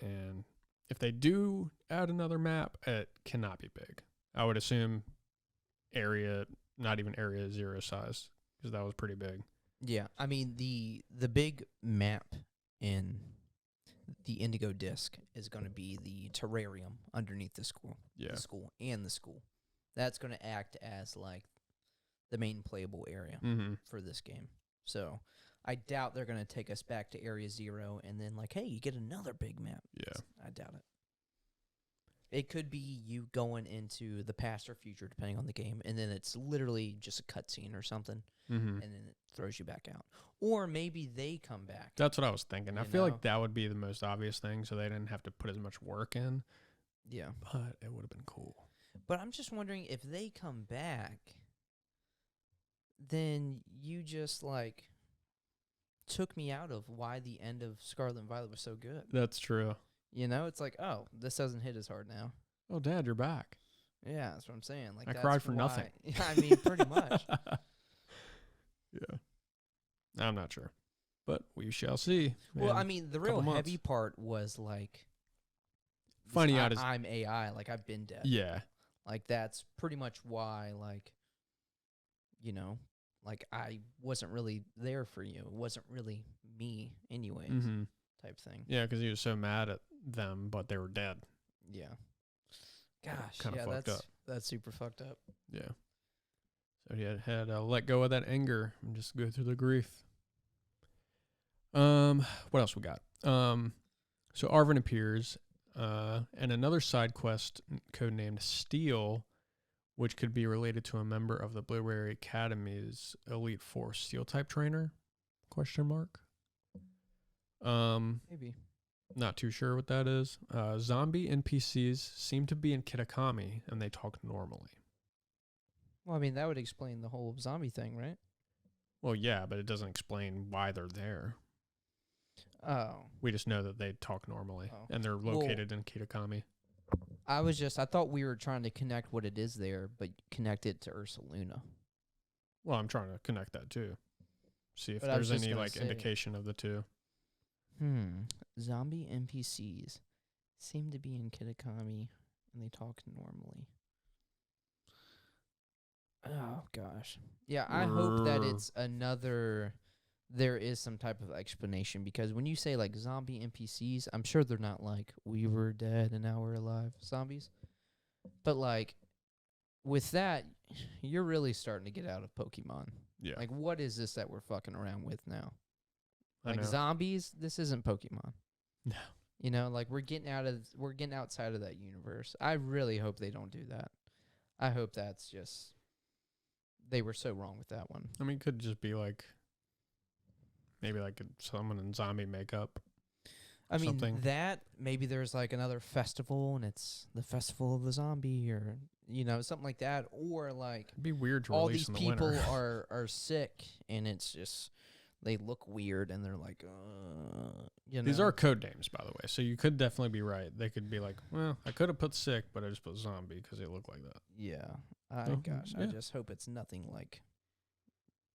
And if they do add another map, it cannot be big. I would assume not even Area 0 size, because that was pretty big. Yeah, I mean, the big map in the indigo disc is going to be the terrarium underneath the school. Yeah. The school and the school. That's going to act as like the main playable area for this game. So I doubt they're going to take us back to Area 0 and then like, hey, you get another big map. Yeah. I doubt it. It could be you going into the past or future, depending on the game, and then it's literally just a cutscene or something, and then it throws you back out. Or maybe they come back. That's what I was thinking. I feel know? like that would be the most obvious thing, so they didn't have to put as much work in. Yeah. But it would have been cool. But I'm just wondering if they come back, then you just, like, took me out of why the end of Scarlet and Violet was so good. That's true. You know, it's like, oh, this doesn't hit as hard now. Oh, Dad, you're back. Yeah, that's what I'm saying. Like I that's cried for why. nothing. I mean, pretty much. Yeah. I'm not sure. But we shall see. Well, I mean, the real heavy part was, like, finding out I'm AI. Like, I've been dead. Yeah. Like, that's pretty much why, like, you know, like, I wasn't really there for you. It wasn't really me anyways, type thing. Yeah, because he was so mad at them, but they were dead. Yeah. Gosh, Kinda yeah, fucked up. That's super fucked up. Yeah. So he had to let go of that anger and just go through the grief. What else we got? So Arvin appears, and another side quest codenamed Steel, which could be related to a member of the Blueberry Academy's Elite Four Steel type trainer? Question mark. Maybe. Not too sure what that is. Zombie NPCs seem to be in Kitakami, and they talk normally. Well, I mean, that would explain the whole zombie thing, right? Well, yeah, but it doesn't explain why they're there. Oh. We just know that they talk normally, and they're located in Kitakami. I thought we were trying to connect what it is there, but connect it to Ursa Luna. Well, I'm trying to connect that too. See if But there's any indication of the two. Zombie NPCs seem to be in Kitakami, and they talk normally. Oh, gosh. Yeah, I hope that it's another... There is some type of explanation, because when you say, like, zombie NPCs, I'm sure they're not like, we were dead and now we're alive zombies. But, like, with that, you're really starting to get out of Pokemon. Yeah. Like, what is this that we're fucking around with now? I Like, know. zombies, this isn't Pokemon. No. You know, like, we're getting outside of that universe. I really hope they don't do that. I hope that's just... They were so wrong with that one. I mean, it could just be like... Maybe like someone in zombie makeup. I mean, something. that, maybe there's like another festival and it's the Festival of the Zombie, or, you know, something like that. Or like, It'd be weird to all release these in the people winter. are sick and it's just, they look weird and they're like, you know. These are code names, by the way, so you could definitely be right. They could be like, well, I could have put sick, but I just put zombie because they look like that. Yeah. Oh, Gosh, yeah. I just hope it's nothing like,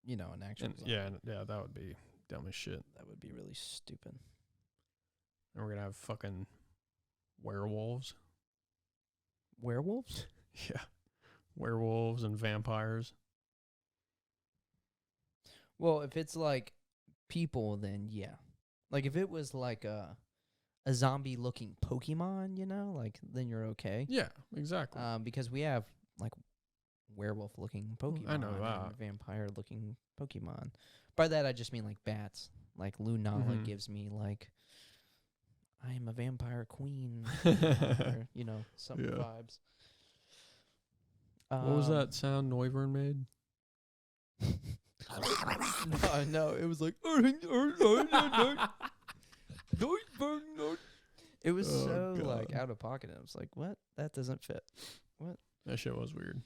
you know, an actual zombie. Yeah, that would be dumb as shit. That would be really stupid. And we're gonna have fucking werewolves. Werewolves? Yeah, werewolves and vampires. Well, if it's like people, then yeah. Like if it was like a zombie-looking Pokemon, you know, like then you're okay. Yeah, exactly. Because we have like werewolf-looking Pokemon. I know that. And vampire-looking Pokemon. By that, I just mean like bats. Like Lunala gives me like, I am a vampire queen, or, you know, some vibes. What was that sound Noivern made? No, it was like it was so like out of pocket. I was like, what? That doesn't fit. What? That shit was weird.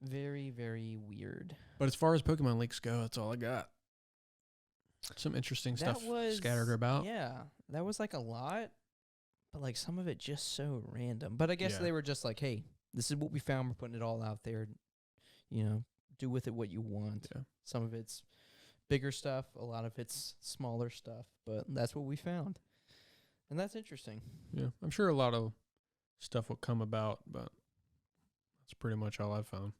Very, very weird. But as far as Pokemon leaks go, that's all I got. Some interesting stuff scattered about. Yeah, that was like a lot, but like some of it just so random. But I guess they were just like, hey, this is what we found. We're putting it all out there. You know, do with it what you want. Yeah. Some of it's bigger stuff. A lot of it's smaller stuff. But that's what we found. And that's interesting. Yeah, I'm sure a lot of stuff will come about, but that's pretty much all I've found.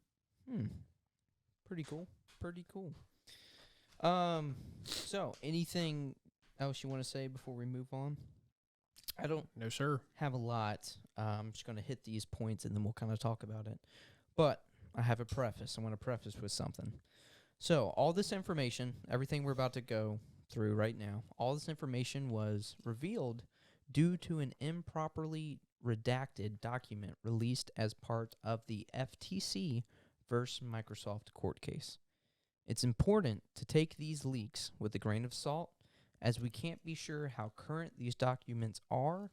Pretty cool. Pretty cool. So anything else you want to say before we move on? I don't No, sir. have a lot. I'm just going to hit these points and then we'll kind of talk about it. But I have a preface. I want to preface with something. So all this information, everything we're about to go through right now, all this information was revealed due to an improperly redacted document released as part of the FTC versus Microsoft court case. It's important to take these leaks with a grain of salt, as we can't be sure how current these documents are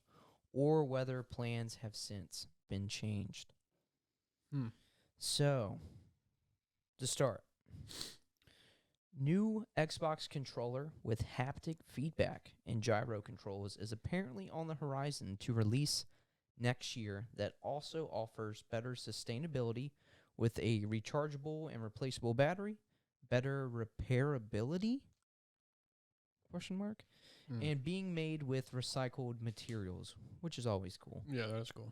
or whether plans have since been changed. So, to start, new Xbox controller with haptic feedback and gyro controls is apparently on the horizon to release next year that also offers better sustainability with a rechargeable and replaceable battery, better repairability, and being made with recycled materials, which is always cool. Yeah, that's cool.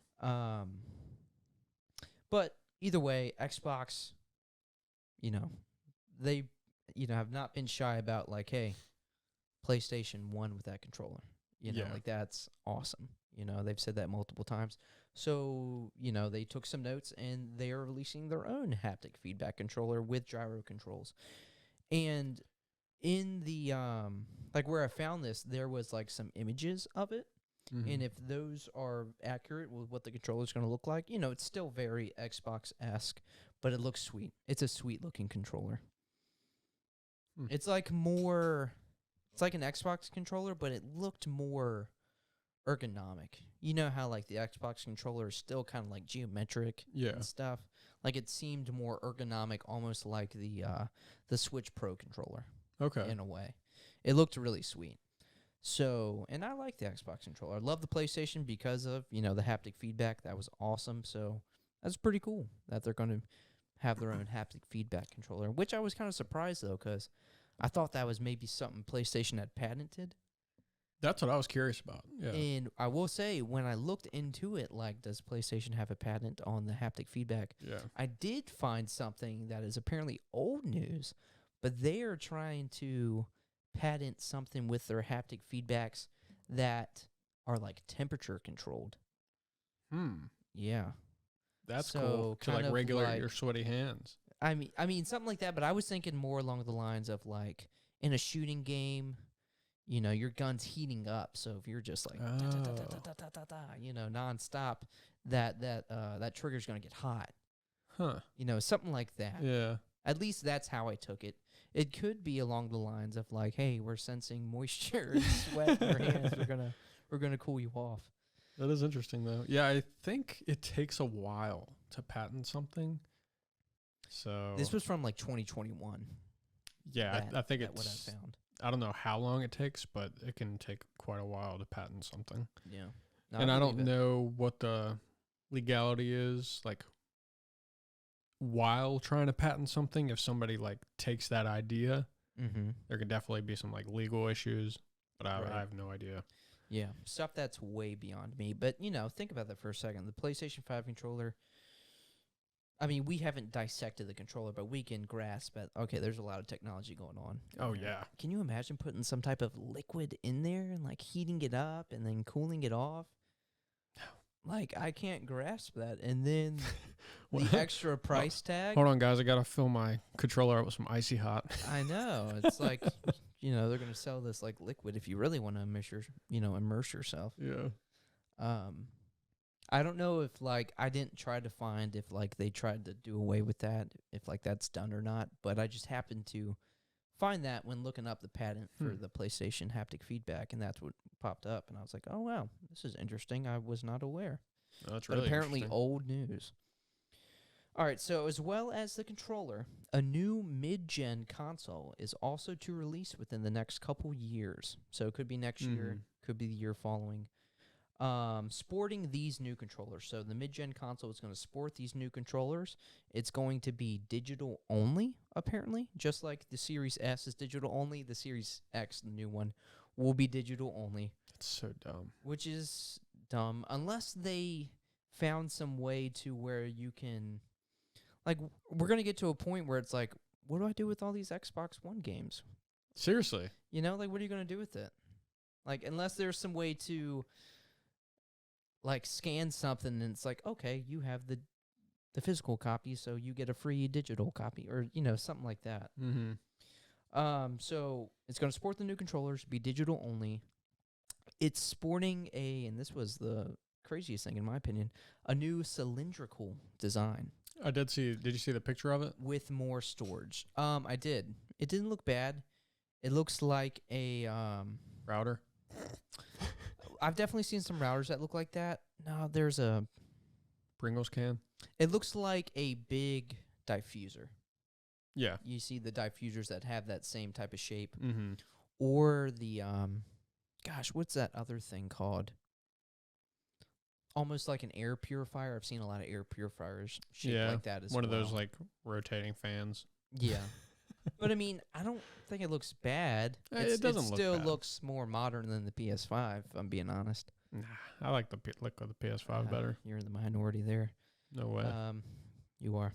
But either way, Xbox, they, have not been shy about like, hey, PlayStation won with that controller. Like that's awesome. They've said that multiple times. So, they took some notes and they are releasing their own haptic feedback controller with gyro controls. And in the, where I found this, there was like some images of it. And if those are accurate with what the controller is going to look like, it's still very Xbox-esque, but it looks sweet. It's a sweet-looking controller. It's like an Xbox controller, but it looked more ergonomic. You know how like the Xbox controller is still kind of like geometric and stuff? Like it seemed more ergonomic, almost like the Switch Pro controller. Okay. In a way. It looked really sweet. So, and I like the Xbox controller. I love the PlayStation because of, the haptic feedback. That was awesome. So, that's pretty cool that they're going to have their own haptic feedback controller, which I was kind of surprised, though, because I thought that was maybe something PlayStation had patented. That's what I was curious about. Yeah. And I will say, when I looked into it, like, does PlayStation have a patent on the haptic feedback? Yeah. I did find something that is apparently old news, but they are trying to patent something with their haptic feedbacks that are like temperature controlled. Yeah. That's cool. To like regulate your sweaty hands. I mean something like that, but I was thinking more along the lines of like in a shooting game, your gun's heating up, so if you're just like nonstop, that trigger's going to get hot. Something like that. Yeah. At least that's how I took it. It could be along the lines of like, hey, we're sensing moisture and sweat in our hands. We're gonna cool you off. That is interesting, though. Yeah, I think it takes a while to patent something. So this was from like 2021. Yeah, I think it's what I found. I don't know how long it takes, but it can take quite a while to patent something. Yeah, and I don't know what the legality is like. While trying to patent something, if somebody like takes that idea, there could definitely be some like legal issues, but I have no idea. Yeah, stuff that's way beyond me. But think about that for a second. The PlayStation 5 controller. I mean, we haven't dissected the controller, but we can grasp at okay. There's a lot of technology going on. Oh yeah. Can you imagine putting some type of liquid in there and like heating it up and then cooling it off? Like, I can't grasp that. And then the extra price tag. Hold on, guys. I got to fill my controller up with some Icy Hot. I know. It's like, they're going to sell this, like, liquid if you really want to immerse yourself. Yeah. I don't know if, like, I didn't try to find if, like, they tried to do away with that, if, like, that's done or not. But I just happened to find that when looking up the patent for the PlayStation haptic feedback, and that's what popped up. And I was like, oh, wow, this is interesting. I was not aware. Oh, that's really apparently old news. All right, so as well as the controller, a new mid-gen console is also to release within the next couple years. So it could be next year, could be the year following. Sporting these new controllers. So the mid-gen console is going to sport these new controllers. It's going to be digital only, apparently. Just like the Series S is digital only, the Series X, the new one, will be digital only. That's so dumb. Which is dumb. Unless they found some way to where you can... Like, we're going to get to a point where it's like, what do I do with all these Xbox One games? Seriously? Like, what are you going to do with it? Like, unless there's some way to... like scan something and it's like, okay, you have the physical copy, so you get a free digital copy, or something like that. Mm-hmm. So it's going to support the new controllers, be digital only. It's sporting and this was the craziest thing in my opinion, a new cylindrical design. I did see. Did you see the picture of it? With more storage. I did. It didn't look bad. It looks like a Router. I've definitely seen some routers that look like that. No, there's a Pringles can. It looks like a big diffuser. Yeah. You see the diffusers that have that same type of shape. Mm-hmm. Or the gosh, what's that other thing called? Almost like an air purifier. I've seen a lot of air purifiers shaped like that as well. One of those like rotating fans. Yeah. But I mean, I don't think it looks bad. It doesn't look still bad. looks more modern than the PS5, if I'm being honest. Nah, I like the look of the PS5 better. You're in the minority there. No way. You are.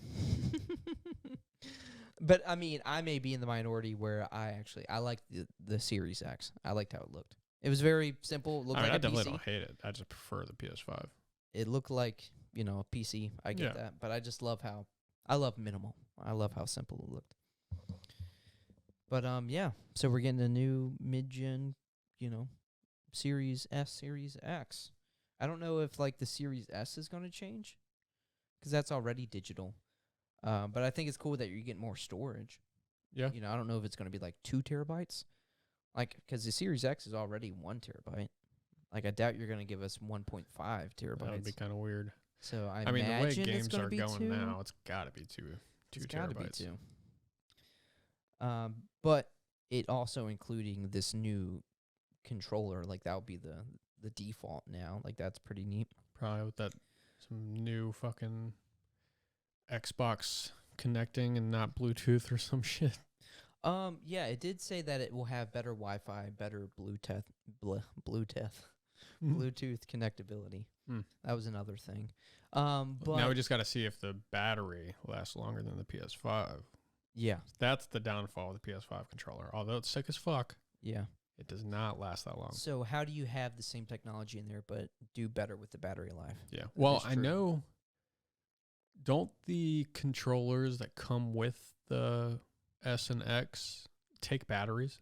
But I mean, I may be in the minority where I like the Series X. I liked how it looked. It was very simple. It looked like I a definitely PC. don't hate it. I just prefer the PS5. It looked like, a PC. I get that. But I just love I love minimal. I love how simple it looked. But yeah. So we're getting a new mid-gen, Series S, Series X. I don't know if like the Series S is going to change, because that's already digital. But I think it's cool that you get more storage. Yeah. I don't know if it's going to be like 2 terabytes. Like, because the Series X is already 1 terabyte. Like, I doubt you're going to give us 1.5 terabytes. That would be kind of weird. So I mean, the way imagine games it's going are to be going 2. now, it's got to be 2 It's terabytes. got to be 2. But it also including this new controller, like that would be the default now. Like, that's pretty neat. Probably with some new fucking Xbox connecting and not Bluetooth or some shit. Yeah, it did say that it will have better Wi-Fi, better Bluetooth connectability. That was another thing. But now we just got to see if the battery lasts longer than the PS5. Yeah. That's the downfall of the PS5 controller. Although it's sick as fuck, Yeah. it does not last that long. So how do you have the same technology in there but do better with the battery life? Yeah. Well, is I true. know. Don't the controllers that come with the S and X take batteries?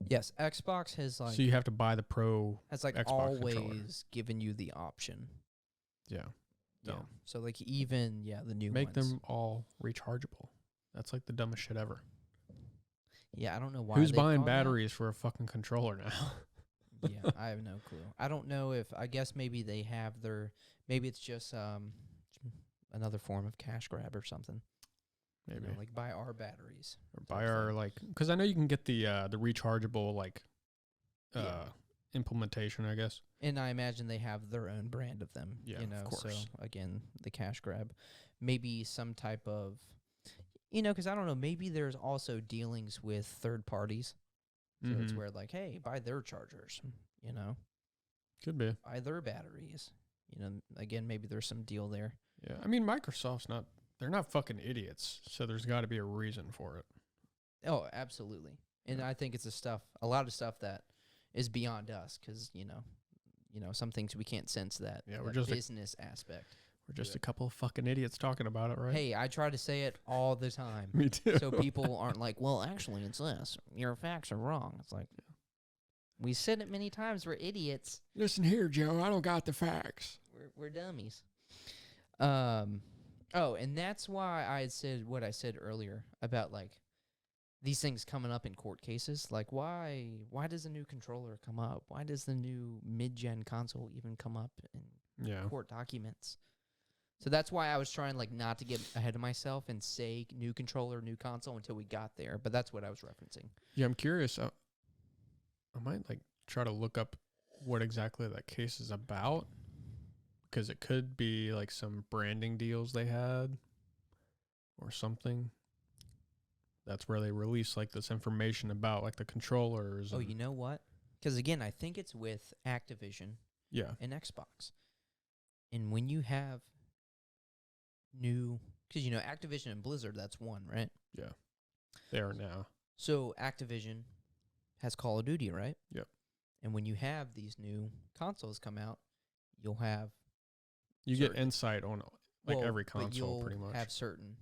Yes, Xbox has So you have to buy the Pro. has like Xbox always controller. given you the option. Yeah. Yeah. No. So like even the new Make ones. them all rechargeable. That's like the dumbest shit ever. Yeah, I don't know why. Who's they buying call that. batteries for a fucking controller now? Yeah, I have no clue. I don't know if I guess maybe they have maybe it's just another form of cash grab or something. Maybe. Like buy our batteries. Or buy our because I know you can get the rechargeable Yeah. implementation, I guess. And I imagine they have their own brand of them. Yeah, of So course. again, the cash grab, maybe some type of, because I don't know, maybe there's also dealings with third parties. So it's Mhm. where like, hey, buy their chargers, Could be. buy their batteries. Again, maybe there's some deal there. Yeah. I mean, Microsoft's they're not fucking idiots, so there's got to be a reason for it. Oh, absolutely. And I think it's a lot of stuff that is beyond us because, some things we can't sense that, Yeah, we're that just business aspect. We're just a couple of fucking idiots talking about it, right? Hey, I try to say it all the time. Me too. So people aren't like, well, actually, it's this. Your facts are wrong. It's like, we said it many times. We're idiots. Listen here, Joe. I don't got the facts. We're dummies. Oh, and that's why I had said what I said earlier about like these things coming up in court cases. Like, why does a new controller come up? Why does the new mid-gen console even come up in court documents? So that's why I was trying like not to get ahead of myself and say new controller, new console until we got there. But that's what I was referencing. Yeah, I'm curious. I might try to look up what exactly that case is about, because it could be like some branding deals they had or something. That's where they release like this information about like the controllers. Oh, you know what? Because again, I think it's with Activision and Xbox. And when you have new, because Activision and Blizzard, that's one, right? Yeah, they are now. So Activision has Call of Duty, right? Yep. And when you have these new consoles come out, you'll have You get certain- insight on every but console you'll pretty much. have certain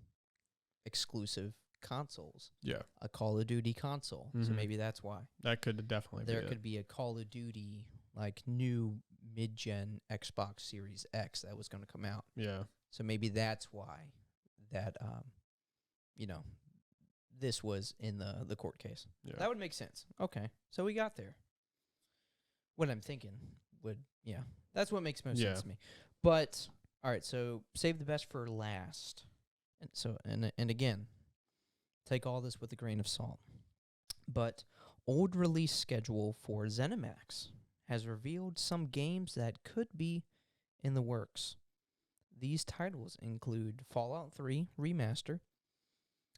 exclusive consoles. Yeah, A Call of Duty console. So Mhm. maybe that's why. that could definitely There be could be a Call of Duty like new mid-gen Xbox Series X that was going to come out. it. Yeah, So maybe that's why that you know, this was in the court case. yeah. That would make sense. Okay. So we got there. What I'm thinking that's what makes most Yeah. sense to me. But all right, so save the best for last. And so and again, take all this with a grain of salt. But old release schedule for ZeniMax has revealed some games that could be in the works. These titles include Fallout 3 Remaster,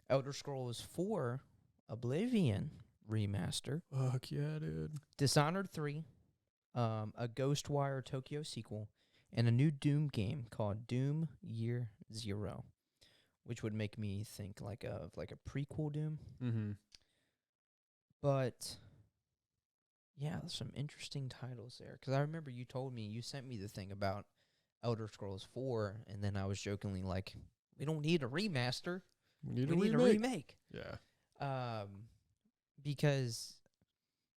Elder Scrolls 4 Oblivion Remaster, Fuck yeah, dude. Dishonored 3, a Ghostwire Tokyo sequel, and a new Doom game called Doom Year Zero, which would make me think like a prequel Doom. Mm-hmm. But yeah, there's some interesting titles there. Because I remember you told me, you sent me the thing about Elder Scrolls 4, and then I was jokingly like, we don't need a remaster. We We need a remake. Yeah. Because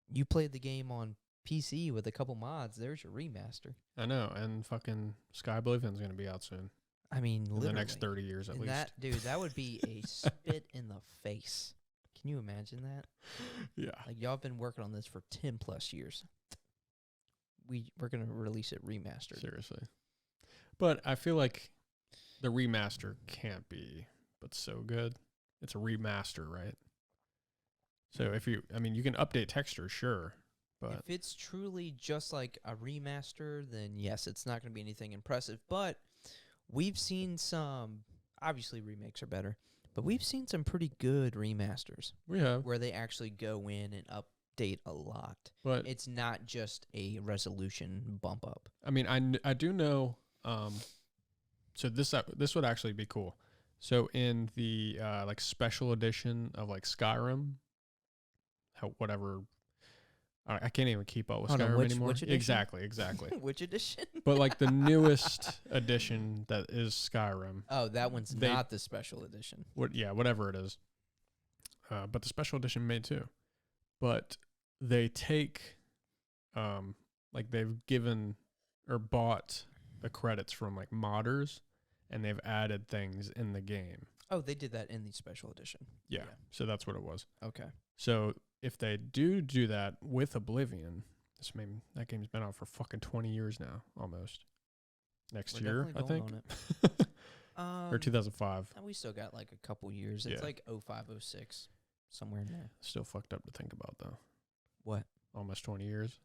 you played the game on PC with a couple mods. There's your remaster. I know, and fucking Sky Oblivion's going to be out soon. I mean, In literally. the next 30 years at And least. that would be a spit in the face. Can you imagine that? Yeah. Like, y'all have been working on this for 10 plus years. We're going to release it remastered. Seriously. But I feel like the remaster can't be but so good. It's a remaster, right? So if you can update texture, sure, but If it's truly just like a remaster, then yes, it's not going to be anything impressive. But we've seen some, obviously remakes are better, but we've seen some pretty good remasters we have. where they actually go in and update a lot. But It's not just a resolution bump up. I mean, I do know. So this would actually be cool. So in the like special edition of like Skyrim, whatever. I can't even keep up with Hold on, Skyrim which anymore. edition? Exactly. Which edition? But like the newest edition that is Skyrim. Oh, that one's They- not the special edition. Whatever it is. But the special edition made too. But they take, like they've given or bought the credits from like modders, and they've added things in the game. Oh, they did that in the special edition. Yeah. So that's what it was. Okay. So if they do that with Oblivion, that game's been out for fucking 20 years now, almost. Next We're year, I definitely think. going on it. Or 2005. We still got like a couple years. It's Yeah. like 05, 06, somewhere in there. Still fucked up to think about, though. What? Almost 20 years.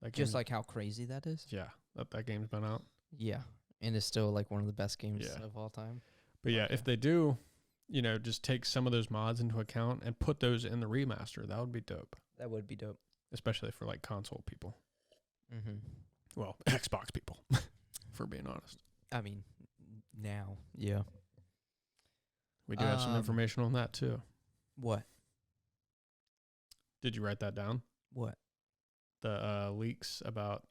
That Just game- like how crazy that is? Yeah, that game's been out. Yeah. And it's still like one of the best games Yeah. of all time. But yeah, Okay. if they do, just take some of those mods into account and put those in the remaster, that would be dope. That would be dope. Especially for like console people. Mm-hmm. Well, Xbox people, for being honest. I mean, now, yeah. We do have some information on that too. What? Did you write that down? What? The leaks about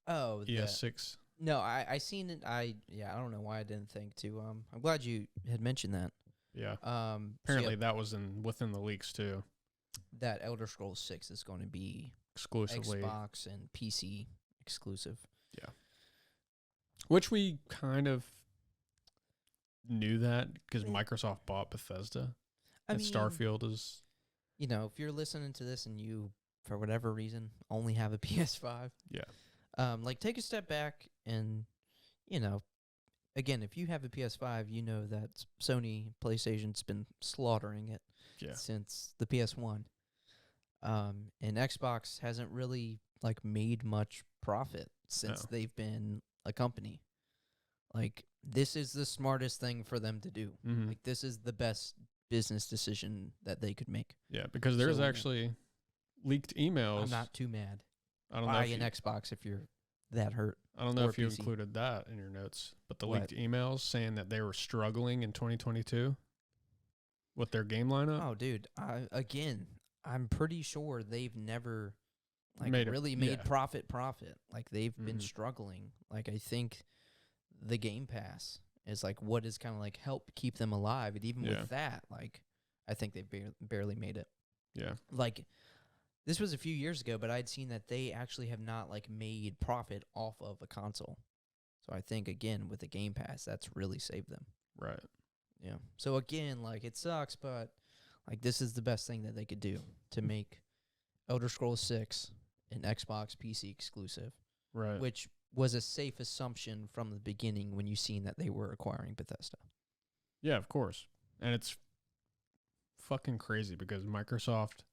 Oh, ES6. No, I seen it. I don't know why I didn't think to. I'm glad you had mentioned that. Yeah. So Apparently yeah, that was within the leaks too. that Elder Scrolls 6 is going to be Exclusively. Xbox and PC exclusive. Which we kind of knew that because Yeah. Microsoft bought Bethesda. I And mean, Starfield is if you're listening to this and you, for whatever reason, only have a PS5, like take a step back and, again, if you have a PS5, you know that Sony PlayStation's been slaughtering it Yeah. since the PS1. And Xbox hasn't really like made much profit since No. they've been a company. Like, this is the smartest thing for them to do. Mhm. Like, this is the best business decision that they could make. Yeah, because there's So- actually leaked emails. I'm not too mad. I don't know Buy if an you, Xbox if you're that hurt. I don't know or if you PC. included that in your notes, but the What? leaked emails saying that they were struggling in 2022 with their game lineup. Oh, dude. I'm pretty sure they've never Like really made profit. Like they've been struggling. Like I think the Game Pass is like what is kind of like help keep them alive. And even with that, like I think they barely made it. Yeah. Like this was a few years ago, but I'd seen that they actually have not like made profit off of a console. So I think again with the Game Pass, that's really saved them. Right. Yeah. So again, like it sucks, but like this is the best thing that they could do to make Elder Scrolls 6 an Xbox PC exclusive. Right. Which was a safe assumption from the beginning when you seen that they were acquiring Bethesda. Yeah, of course. And it's fucking crazy because Microsoft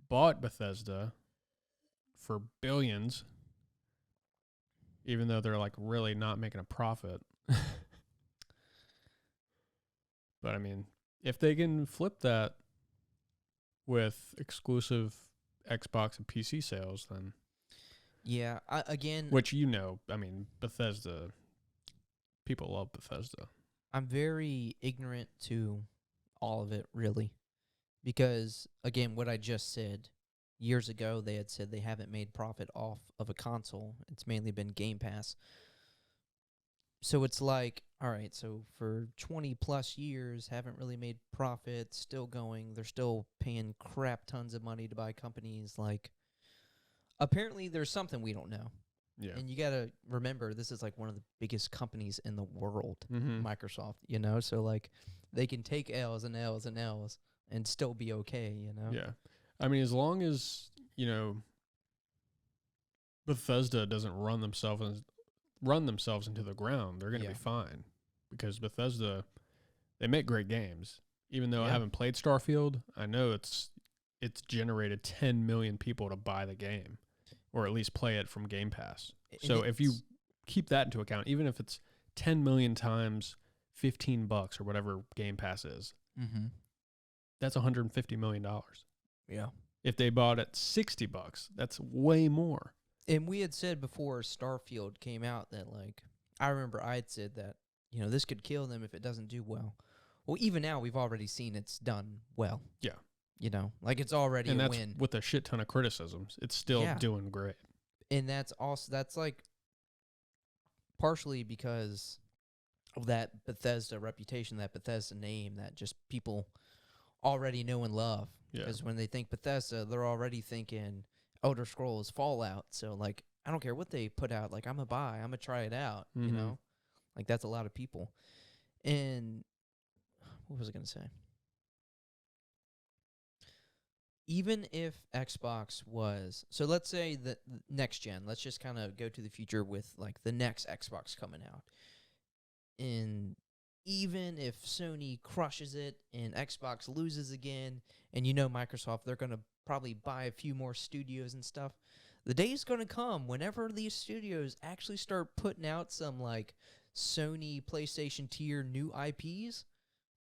bought Bethesda for billions, even though they're like really not making a profit. But I mean, if they can flip that with exclusive Xbox and PC sales, then yeah, again, which I mean, Bethesda, people love Bethesda. I'm very ignorant to all of it, really, because again, what I just said years ago, they had said they haven't made profit off of a console. It's mainly been Game Pass. So it's like, all right, so for 20 plus years, haven't really made profit, still going. They're still paying crap tons of money to buy companies. Like, apparently there's something we don't know. Yeah. And you got to remember, this is like one of the biggest companies in the world, Mm-hmm. Microsoft, you know? So, like, they can take L's and L's and L's and still be okay, you know? Yeah. I mean, as long as, Bethesda doesn't run themselves into the ground, they're going to be fine. Because Bethesda, they make great games. Even though I haven't played Starfield, I know it's generated 10 million people to buy the game, or at least play it from Game Pass. So if you keep that into account, even if it's 10 million times $15 or whatever Game Pass is, that's $150 million. Yeah. If they bought it $60, that's way more. And we had said before Starfield came out that, like, I remember I had said that, this could kill them if it doesn't do well. Well, even now we've already seen it's done well. Yeah. Like it's already a win. And with a shit ton of criticisms, it's still doing great. And that's like partially because of that Bethesda reputation, that Bethesda name that just people already know and love. Because when they think Bethesda, they're already thinking Elder Scrolls, Fallout. So, like, I don't care what they put out. Like, I'm going to try it out, you know? Like, that's a lot of people. And what was I going to say? Even if Xbox was... So, let's say the next gen. Let's just kind of go to the future with, like, the next Xbox coming out. And even if Sony crushes it and Xbox loses again, and Microsoft, they're going to probably buy a few more studios and stuff. The day's going to come whenever these studios actually start putting out some, like, Sony PlayStation tier new IPs,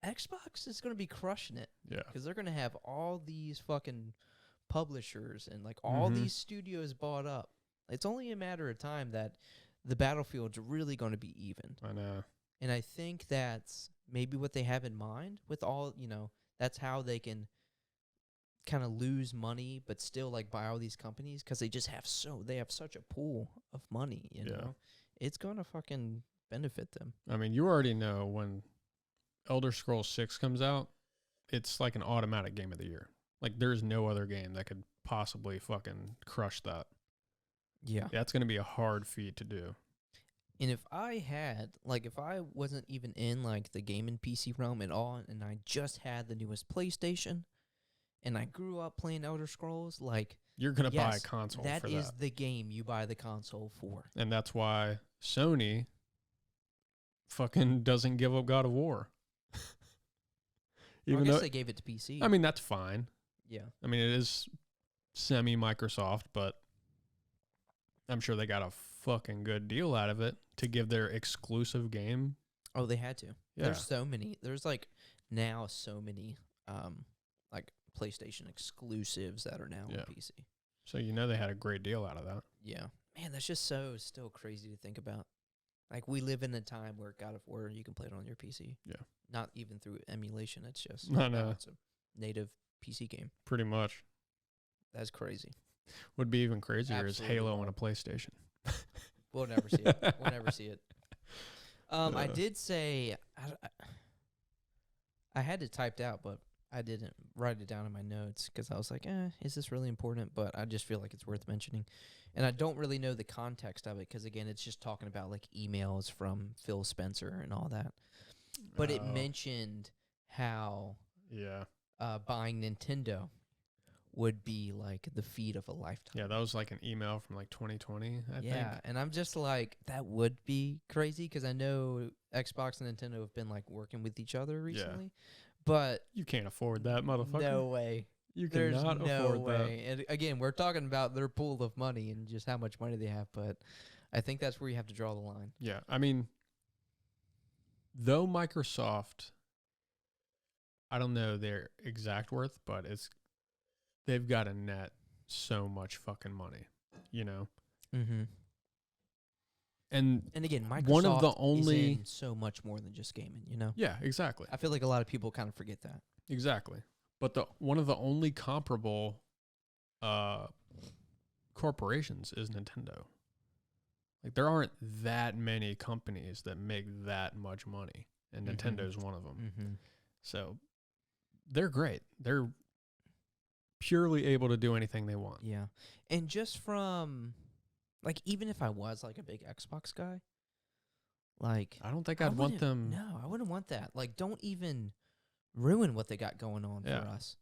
Xbox is going to be crushing it. Yeah. Because they're going to have all these fucking publishers and, like, all these studios bought up. It's only a matter of time that the battlefield's really going to be even. I know. And I think that's maybe what they have in mind with all, that's how they can kind of lose money but still, like, buy all these companies because they just have such a pool of money, you know? It's going to fucking benefit them. I mean, you already know when Elder Scrolls 6 comes out, it's like an automatic game of the year. Like, there's no other game that could possibly fucking crush that. Yeah. That's going to be a hard feat to do. And if I wasn't even in, like, the gaming PC realm at all, and I just had the newest PlayStation, and I grew up playing Elder Scrolls, like... You're going to buy a console for that. That is the game you buy the console for. And that's why Sony fucking doesn't give up God of War. I guess they gave it to PC. I mean, that's fine. Yeah. I mean, it is semi-Microsoft, but I'm sure they got a fucking good deal out of it to give their exclusive game. Oh, they had to. Yeah. There's so many. There's, like, now so many, like, PlayStation exclusives that are now on PC. So they had a great deal out of that. Yeah. Man, that's just still crazy to think about. Like, we live in a time where God of War, you can play it on your PC. Yeah. Not even through emulation. It's just... No. It's a native PC game. Pretty much. That's crazy. Would be even crazier Absolutely is Halo not. on a PlayStation. We'll never see it. We'll never see it. I did say I had it typed out, but I didn't write it down in my notes because I was like, is this really important? But I just feel like it's worth mentioning. And I don't really know the context of it because, again, it's just talking about, like, emails from Phil Spencer and all that. But it mentioned how buying Nintendo would be, like, the feat of a lifetime. Yeah, that was, like, an email from, like, 2020, I think. Yeah, and I'm just like, that would be crazy because I know Xbox and Nintendo have been, like, working with each other recently. But you can't afford that, motherfucker. no way. You There's cannot no afford way. And again, we're talking about their pool of money and just how much money they have, but I think that's where you have to draw the line. Yeah, I mean, though Microsoft, I don't know their exact worth, but they've got to net so much fucking money, you know? Mm-hmm. And again, Microsoft one of the only is in so much more than just gaming, you know? Yeah, exactly. I feel like a lot of people kind of forget that. Exactly. But one of the only comparable corporations is Nintendo. Like, there aren't that many companies that make that much money, and Nintendo's one of them. Mm-hmm. So they're great. They're purely able to do anything they want. Yeah. And just from, like, even if I was, like, a big Xbox guy, like, I don't think I'd want them. No, I wouldn't want that. Like, don't even ruin what they got going on for us.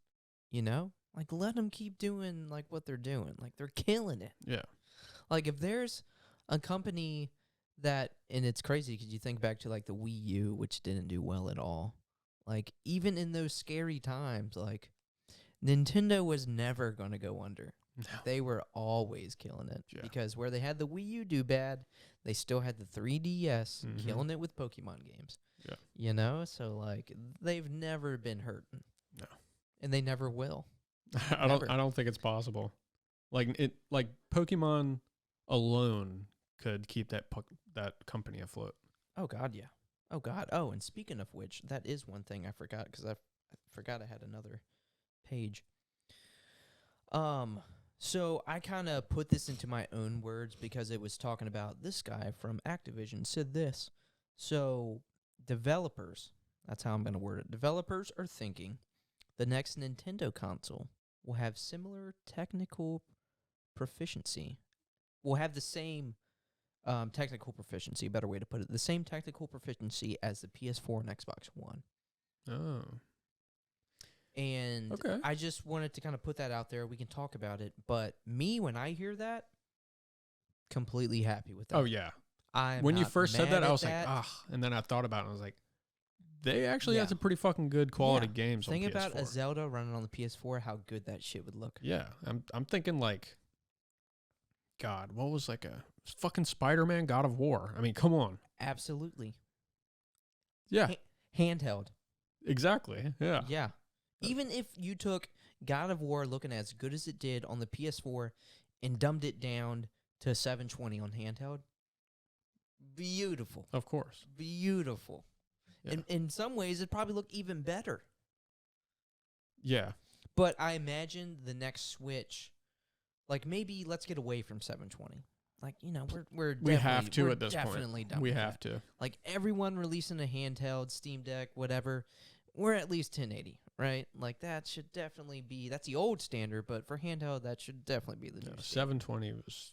You know? Like, let them keep doing, like, what they're doing. Like, they're killing it. Yeah. Like, if there's a company that, and it's crazy because you think back to, like, the Wii U, which didn't do well at all. Like, even in those scary times, like, Nintendo was never going to go under. No. They were always killing it. Yeah. Because where they had the Wii U do bad, they still had the 3DS killing it with Pokemon games. Yeah. You know? So, like, they've never been hurting. No. And they never will. I don't think it's possible. Like Pokemon alone could keep that company afloat. Oh God, yeah. Oh God. Oh, and speaking of which, that is one thing I forgot because I forgot I had another page. So I kind of put this into my own words because it was talking about this guy from Activision said this. So developers, that's how I'm going to word it. Developers are thinking the next Nintendo console will have similar technical proficiency. Will have the same technical proficiency, better way to put it, the same technical proficiency as the PS4 and Xbox One. Oh. And okay. I just wanted to kind of put that out there. We can talk about it. But me, when I hear that, completely happy with that. Oh, yeah. I'm when you not first said mad that, I at was like, and then I thought about it, and I was like, they actually have some pretty fucking good quality games on PS4. Think about a Zelda running on the PS4, how good that shit would look. Yeah. I'm thinking, like, God, what was like a fucking Spider-Man God of War? I mean, come on. Absolutely. Yeah. Handheld. Exactly. Yeah. Yeah. Even if you took God of War looking as good as it did on the PS4 and dumbed it down to 720 on handheld, beautiful. Of course. Beautiful. Yeah. In some ways, it'd probably look even better. Yeah. But I imagine the next Switch, like maybe let's get away from 720. Like, you know, we have to at this definitely point. Done We with have that. to. Like everyone releasing a handheld, Steam Deck, whatever, we're at least 1080, right? Like that should definitely be, that's the old standard, but for handheld, that should definitely be the new standard. 720 was,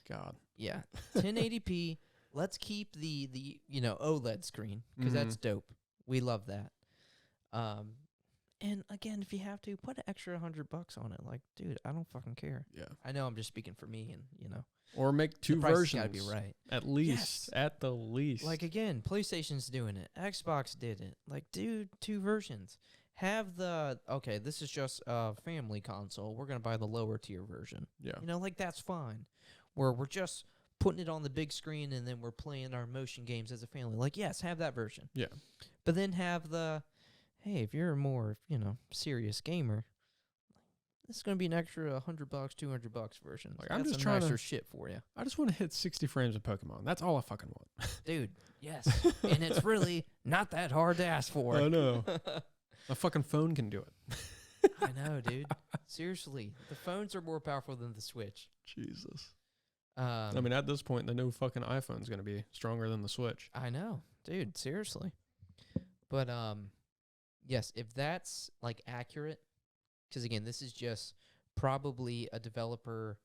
God. Yeah. 1080p. Let's keep the OLED screen because that's dope. We love that. And again, if you have to, put an extra $100 on it. Like, dude, I don't fucking care. Yeah. I know I'm just speaking for me, and or make two the price versions. Gotta be right. At least. Yes. At the least. Like again, PlayStation's doing it. Xbox did it. Like, dude, two versions. Have this is just a family console. We're gonna buy the lower tier version. Yeah. Like that's fine. Where we're just putting it on the big screen and then we're playing our motion games as a family. Like, yes, have that version. Yeah. But then have hey, if you're a more, serious gamer, this is going to be an extra $100, $200 version. Like, so I'm that's just some trying nicer to shit for you. I just want to hit 60 frames of Pokemon. That's all I fucking want. Dude, yes. And it's really not that hard to ask for. I know. My fucking phone can do it. I know, dude. Seriously, the phones are more powerful than the Switch. Jesus. I I mean, at this point, the new fucking iPhone's going to be stronger than the Switch. I know, dude. Seriously, but yes, if that's like accurate, because again, this is just probably a developer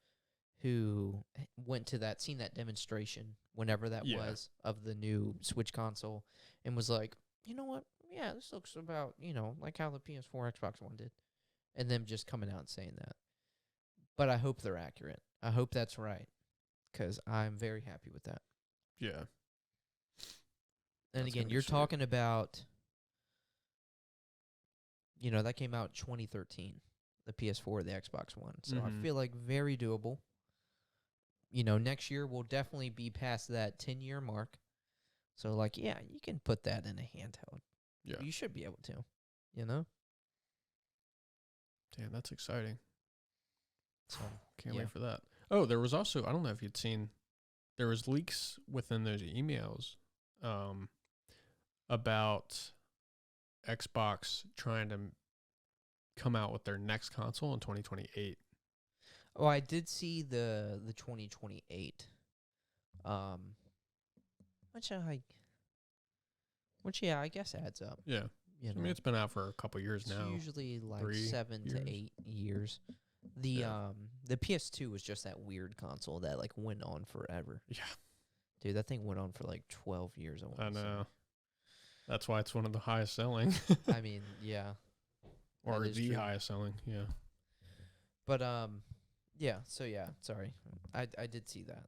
who went to that, seen that demonstration whenever that was of the new Switch console, and was like, you know what? Yeah, this looks about like how the PS4, Xbox One did, and them just coming out and saying that. But I hope they're accurate. I hope that's right, because I'm very happy with that. Yeah. And That's again, gonna be you're sweet. talking about, that came out 2013, the PS4, the Xbox One. So I feel like very doable. Next year we'll definitely be past that 10-year mark. So, like, yeah, you can put that in a handheld. Yeah. You should be able to, Damn, that's exciting. So, Can't wait for that. Oh, there was also, I don't know if you'd seen, there was leaks within those emails about Xbox trying to come out with their next console in 2028. Oh, I did see the 2028. Which I guess adds up. Yeah. I mean, it's been out for a couple years it's now. usually like 3 7 years. to 8 years. The PS2 was just that weird console that like went on forever. Yeah. Dude, that thing went on for like 12 years. I know. That's why it's one of the highest selling. I mean, yeah. Or that is the true. highest selling, yeah. But sorry. I did see that.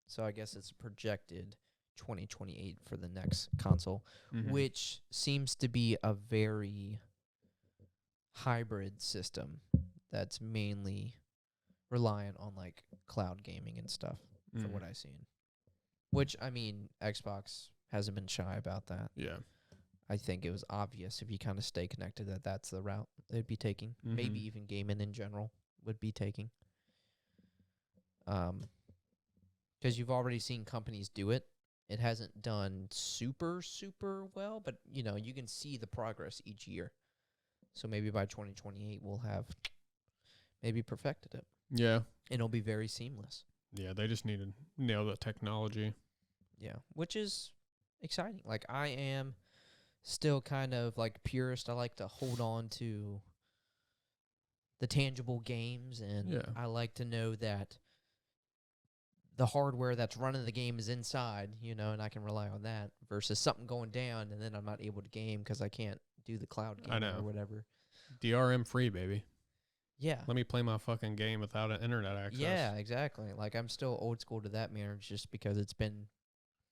So I guess it's projected 2028 for the next console, which seems to be a very hybrid system that's mainly reliant on like cloud gaming and stuff from what I've seen. Which, I mean, Xbox hasn't been shy about that. Yeah. I think it was obvious if you kind of stay connected that that's the route they'd be taking. Maybe even gaming in general would be taking. Because you've already seen companies do it. It hasn't done super, super well, but, you can see the progress each year. So maybe by 2028 we'll have maybe perfected it. Yeah. And it'll be very seamless. Yeah, they just need to nail the technology. Yeah, which is exciting. Like, I am still kind of like purist. I like to hold on to the tangible games, and I like to know that the hardware that's running the game is inside, and I can rely on that versus something going down and then I'm not able to game because I can't do the cloud game or whatever. DRM free, baby. Yeah. Let me play my fucking game without an internet access. Yeah, exactly. Like, I'm still old school to that marriage just because it's been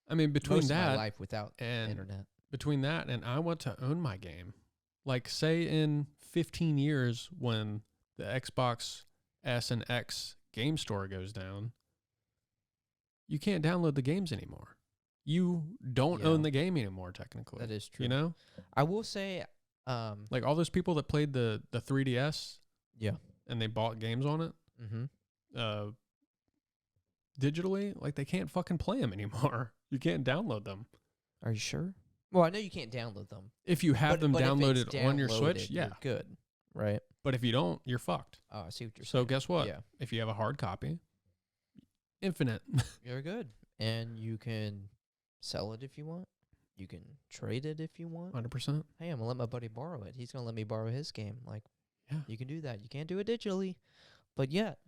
between most that of my life without and internet. Between that and I want to own my game. Like, say in 15 years when the Xbox S and X game store goes down, you can't download the games anymore. You don't own the game anymore, technically. That is true. I will say, like all those people that played the 3DS, and they bought games on it, digitally, like they can't fucking play them anymore. You can't download them. Are you sure? Well, I know you can't download them. If you have them downloaded on your Switch, you're good, right? But if you don't, you're fucked. Oh, I see what you're saying. So guess what? Yeah. If you have a hard copy, infinite. You're good. And you can sell it if you want. You can trade it if you want. 100%. Hey, I'm going to let my buddy borrow it. He's going to let me borrow his game. Like, yeah, you can do that. You can't do it digitally. But yet,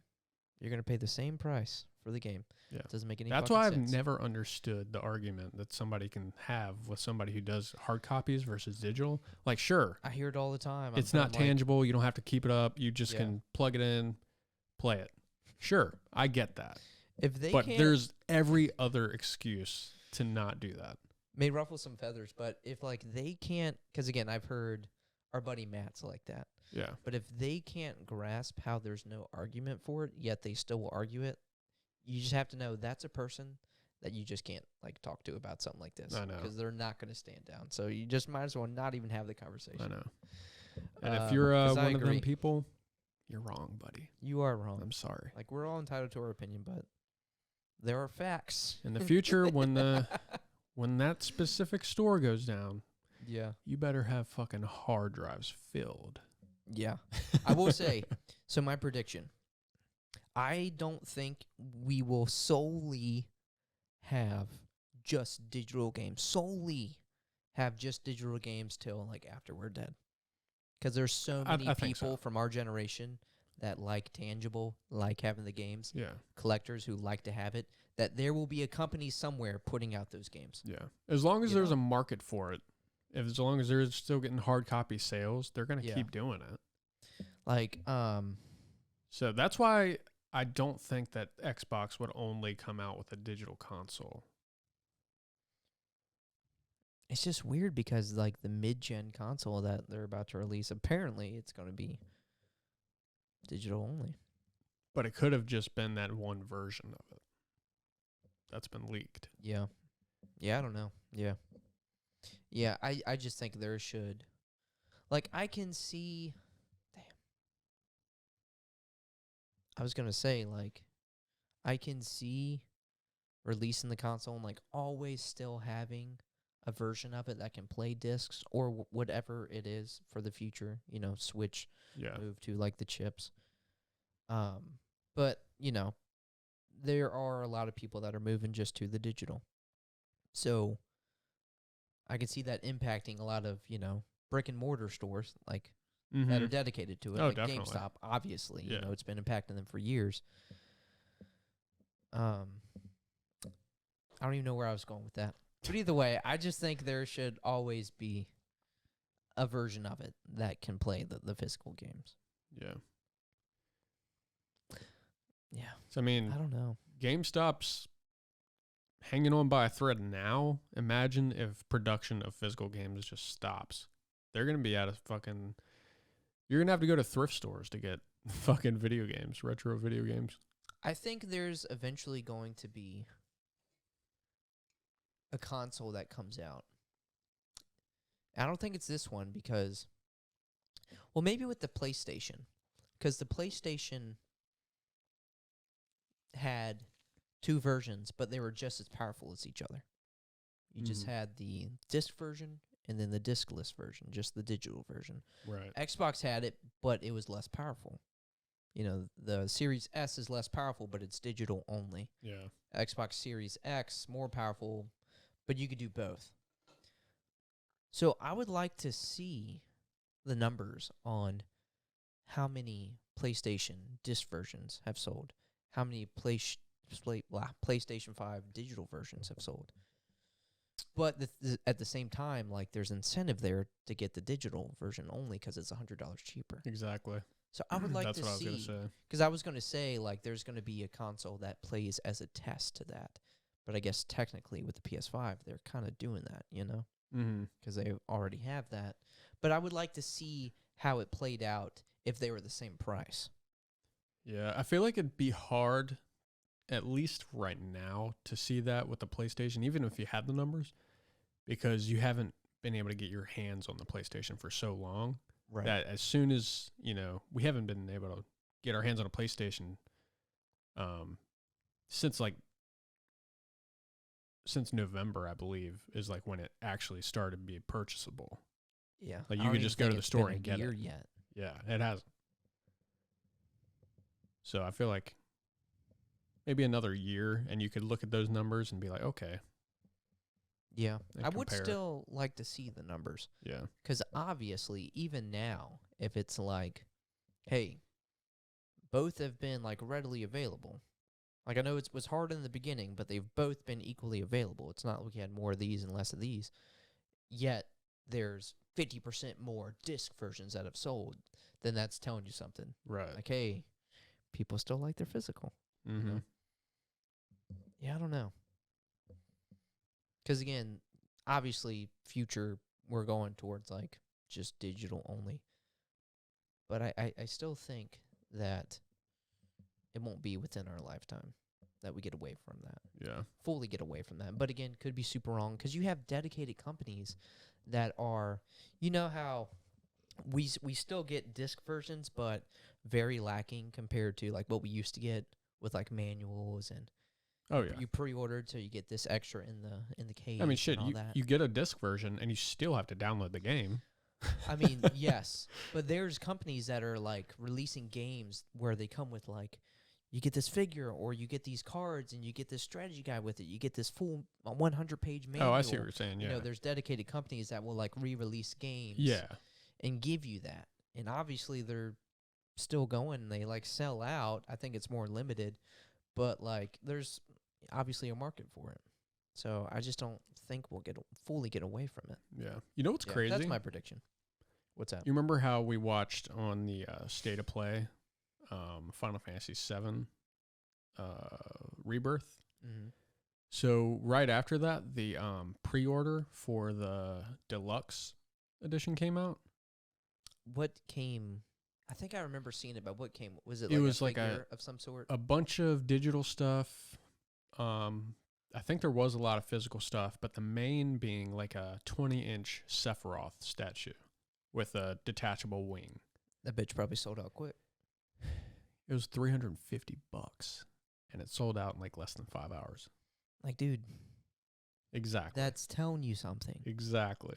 you're going to pay the same price for the game. Yeah. It doesn't make any That's fucking why sense. I've never understood the argument that somebody can have with somebody who does hard copies versus digital. Like, sure. I hear it all the time. It's not tangible. You don't have to keep it up. You just can plug it in, play it. Sure. I get that. But there's every other excuse to not do that. May ruffle some feathers, but if like they can't, because again, I've heard our buddy Matt's like that. Yeah. But if they can't grasp how there's no argument for it, yet they still will argue it, you just have to know that's a person that you just can't like talk to about something like this. I know. Because they're not going to stand down. So you just might as well not even have the conversation. I know. And if you're one of them people, you're wrong, buddy. You are wrong. I'm sorry. Like, we're all entitled to our opinion, but there are facts. In the future, when that specific store goes down, you better have fucking hard drives filled. Yeah. I will say, so my prediction, I don't think we will solely have just digital games. Solely have just digital games till, like, after we're dead. Because there's so many I think people so. from our generation that like tangible, like having the games, Yeah. collectors who like to have it, that there will be a company somewhere putting out those games. Yeah. As long as You there's know? a market for it, as long as they're still getting hard copy sales, they're going to Yeah. keep doing it. Like, So that's why I don't think that Xbox would only come out with a digital console. it's just weird because, like, the mid-gen console that they're about to release, apparently it's going to be digital only. But it could have just been that one version of it that's been leaked. Yeah. Yeah, I don't know. Yeah. Yeah, I just think there should. Like, I can see. Damn. I was going to say, like, I can see releasing the console and, like, always still having a version of it that can play discs or whatever it is for the future. You know, Switch, Yeah. move to, like, the chips. But, you know, there are a lot of people that are moving just to the digital. So I could see that impacting a lot of, you know, brick and mortar stores like that are dedicated to it. Oh, like definitely. GameStop, obviously. Yeah. You know, it's been impacting them for years. I don't even know where I was going with that. But either way, I just think there should always be a version of it that can play the physical games. Yeah. Yeah. So, I mean, I don't know. GameStop's hanging on by a thread now. Imagine if production of physical games just stops. They're going to be out of fucking... You're going to have to go to thrift stores to get fucking video games, retro video games. I think there's eventually going to be a console that comes out. I don't think it's this one because, well, maybe with the PlayStation, because the PlayStation had two versions, but they were just as powerful as each other. You just had the disc version and then the discless version, just the digital version. Right. Xbox had it, but it was less powerful. You know, the Series S is less powerful, but it's digital only. Yeah. Xbox Series X, more powerful, but you could do both. So I would like to see the numbers on how many PlayStation disc versions have sold, how many PlayStation 5 digital versions have sold. But at the same time, like, there's incentive there to get the digital version only because it's $100 cheaper. Exactly. So I would like That's to what see, I was going to say. because I was going to say, like, there's going to be a console that plays as a test to that. But I guess technically with the PS5, they're kind of doing that, you know, because they already have that. But I would like to see how it played out if they were the same price. Yeah, I feel like it'd be hard, at least right now, to see that with the PlayStation, even if you had the numbers, because you haven't been able to get your hands on the PlayStation for so long. Right. That as soon as, you know, we haven't been able to get our hands on a PlayStation since November, I believe, is like when it actually started to be purchasable. Yeah. Like, I you don't could even just go think to the it's store been and a get year it. yet. Yeah, it hasn't. So I feel like maybe another year, and you could look at those numbers and be like, okay. Yeah. And I would compare. still like to see the numbers. Yeah. Because obviously, even now, if it's like, hey, both have been, like, readily available. Like, I know it was hard in the beginning, but they've both been equally available. It's not like we had more of these and less of these. Yet, there's 50% more disc versions that have sold. Then that's telling you something. Right. Like, hey, people still like their physical. You know? Yeah, I don't know. Because, again, obviously, future, we're going towards, like, just digital only. But I still think that it won't be within our lifetime that we get away from that. Yeah. Fully get away from that. But, again, could be super wrong because you have dedicated companies that are, you know how we still get disc versions, but very lacking compared to, like, what we used to get with, like, manuals and Oh, yeah. you pre-ordered, so you get this extra in the case. I mean, shit, and all that. you get a disc version, and you still have to download the game. I mean, yes, but there's companies that are like releasing games where they come with like, you get this figure or you get these cards and you get this strategy guide with it. You get this full 100-page manual. Oh, I see what you're saying. You Yeah. know, there's dedicated companies that will like re-release games. Yeah. And give you that. And obviously they're still going. They like sell out. I think it's more limited, but like there's obviously a market for it. So I just don't think we'll fully get away from it. Yeah. You know what's Yeah, crazy? That's my prediction. What's that? You remember how we watched on the State of Play Final Fantasy VII Rebirth? Mm-hmm. So right after that, the pre-order for the deluxe edition came out. What came? I think I remember seeing it, but what came? Was it It like was a like figure of some sort? A bunch of digital stuff. I think there was a lot of physical stuff, but the main being like a 20-inch Sephiroth statue with a detachable wing. That bitch probably sold out quick. It was $350, and it sold out in like less than 5 hours. Like, dude, Exactly. that's telling you something. Exactly.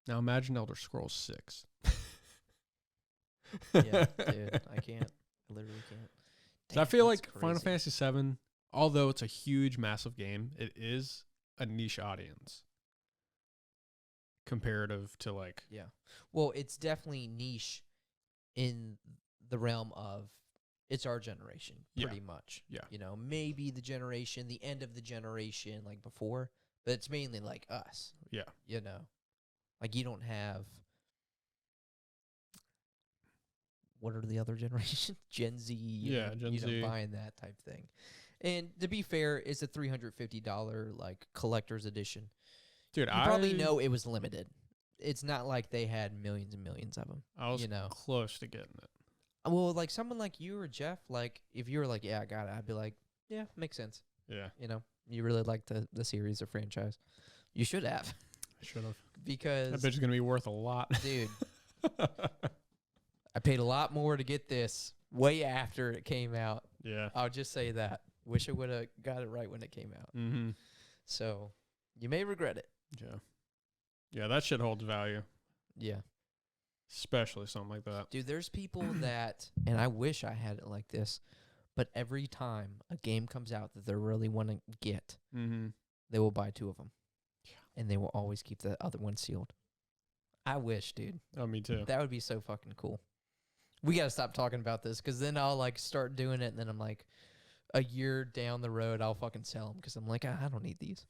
Now imagine Elder Scrolls 6. Yeah, dude, I can't. I literally can't. So I feel that's like Final crazy. Fantasy VII, although it's a huge, massive game, it is a niche audience comparative to like. Yeah. Well, it's definitely niche in the realm of it's our generation, Yeah. pretty much. Yeah. You know, maybe the generation, the end of the generation, like before, but it's mainly like us. Yeah. You know, like you don't have. What are the other generations? Gen Z. Yeah, Gen Z. Buying that type thing. And to be fair, it's a $350 like collector's edition. Dude, You probably know it was limited. It's not like they had millions and millions of them. I was you know. close to getting it. Well, like someone like you or Jeff, like if you were like, yeah, I got it, I'd be like, yeah, makes sense. Yeah. You know, you really like the series or franchise. You should have. I should have. Because That bitch is going to be worth a lot. dude, I paid a lot more to get this way after it came out. Yeah. I'll just say that. Wish I would have got it right when it came out. Mm-hmm. So you may regret it. Yeah. Yeah, that shit holds value. Yeah. Especially something like that. Dude, there's people that, and I wish I had it like this, but every time a game comes out that they really want to get, Mm-hmm. they will buy 2 of them. Yeah. And they will always keep the other one sealed. I wish, dude. Oh, me too. That would be so fucking cool. We got to stop talking about this because then I'll like start doing it and then I'm like, a year down the road, I'll fucking sell them because I'm like, I don't need these.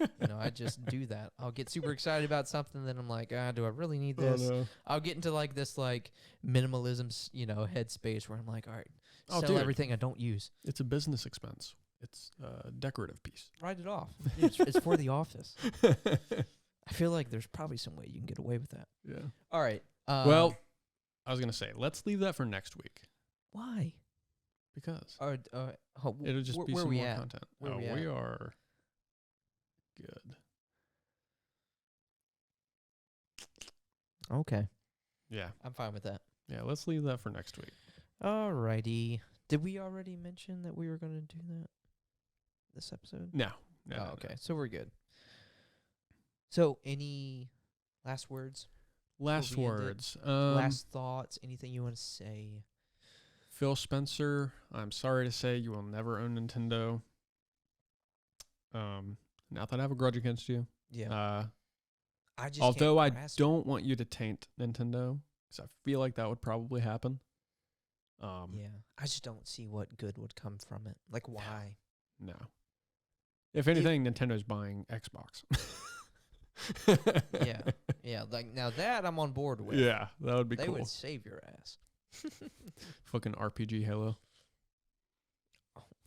You know, I just do that. I'll get super excited about something, then I'm like, do I really need this? Oh, no. I'll get into like this like minimalism, headspace where I'm like, all right, Oh, sell dude. everything I don't use. It's a business expense. It's a decorative piece. Write it off. Dude, it's for the office. I feel like there's probably some way you can get away with that. Yeah. All right. Well, I was going to say, let's leave that for next week. Why? Because it'll just be where some we more at? content. Where we we at? are good. Okay. Yeah. I'm fine with that. Yeah, let's leave that for next week. All righty. Did we already mention that we were going to do that this episode? No. Okay. So we're good. So any last words? Last Before we end it, words. Last thoughts? Anything you want to say? Phil Spencer, I'm sorry to say you will never own Nintendo. Not that I have a grudge against you. Yeah. I just Although I can't grasp don't want you to taint Nintendo, because I feel like that would probably happen. Yeah. I just don't see what good would come from it. Like, why? No. If anything, Nintendo's buying Xbox. Yeah. Yeah. Like, now that I'm on board with. Yeah, that would be They cool. would save your ass. Fucking RPG Halo.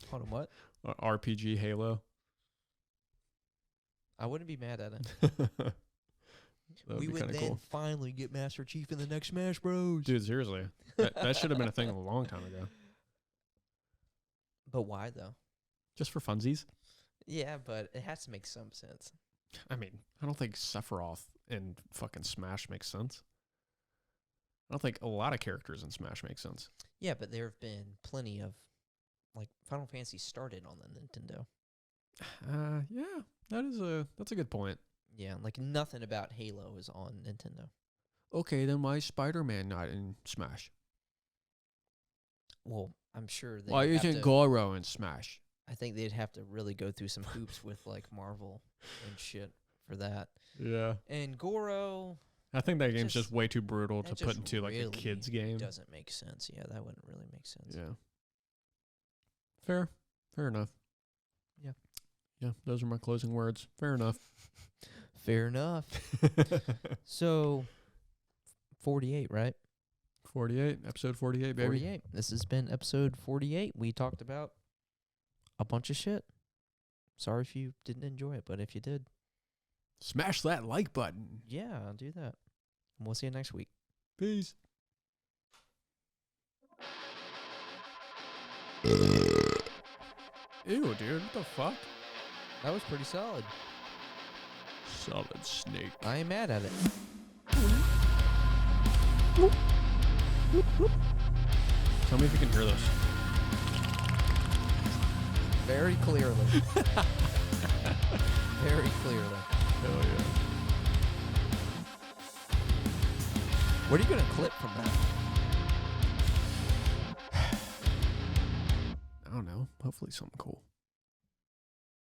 Hold on, what? RPG Halo. I wouldn't be mad at it. That would We be would kind of then cool. finally get Master Chief in the next Smash Bros. Dude, seriously. That should have been a thing a long time ago. But why, though? Just for funsies. Yeah, but it has to make some sense. I mean, I don't think Sephiroth in fucking Smash makes sense. I don't think a lot of characters in Smash make sense. Yeah, but there have been plenty of, like, Final Fantasy started on the Nintendo. Yeah, that's a good point. Yeah, like nothing about Halo is on Nintendo. Okay, then why is Spider-Man not in Smash? Well, I'm sure they Why isn't Goro in Smash? I think they'd have to really go through some hoops with like Marvel and shit for that. Yeah. And Goro I think that game's just way too brutal that to put just into like a really kid's game. doesn't make sense. Yeah, that wouldn't really make sense. Yeah. Fair enough. Yeah. Yeah, those are my closing words. Fair enough. Fair enough. So, 48, right? 48, episode 48, baby. 48. This has been episode 48. We talked about a bunch of shit. Sorry if you didn't enjoy it, but if you did, smash that like button. yeah, do that. And we'll see you next week. Peace. Ew, dude, what the fuck? That was pretty solid. Solid snake. I ain't mad at it. Tell me if you can hear this. Very clearly. Very clearly. Hell yeah. What are you going to clip from that? I don't know. Hopefully something cool.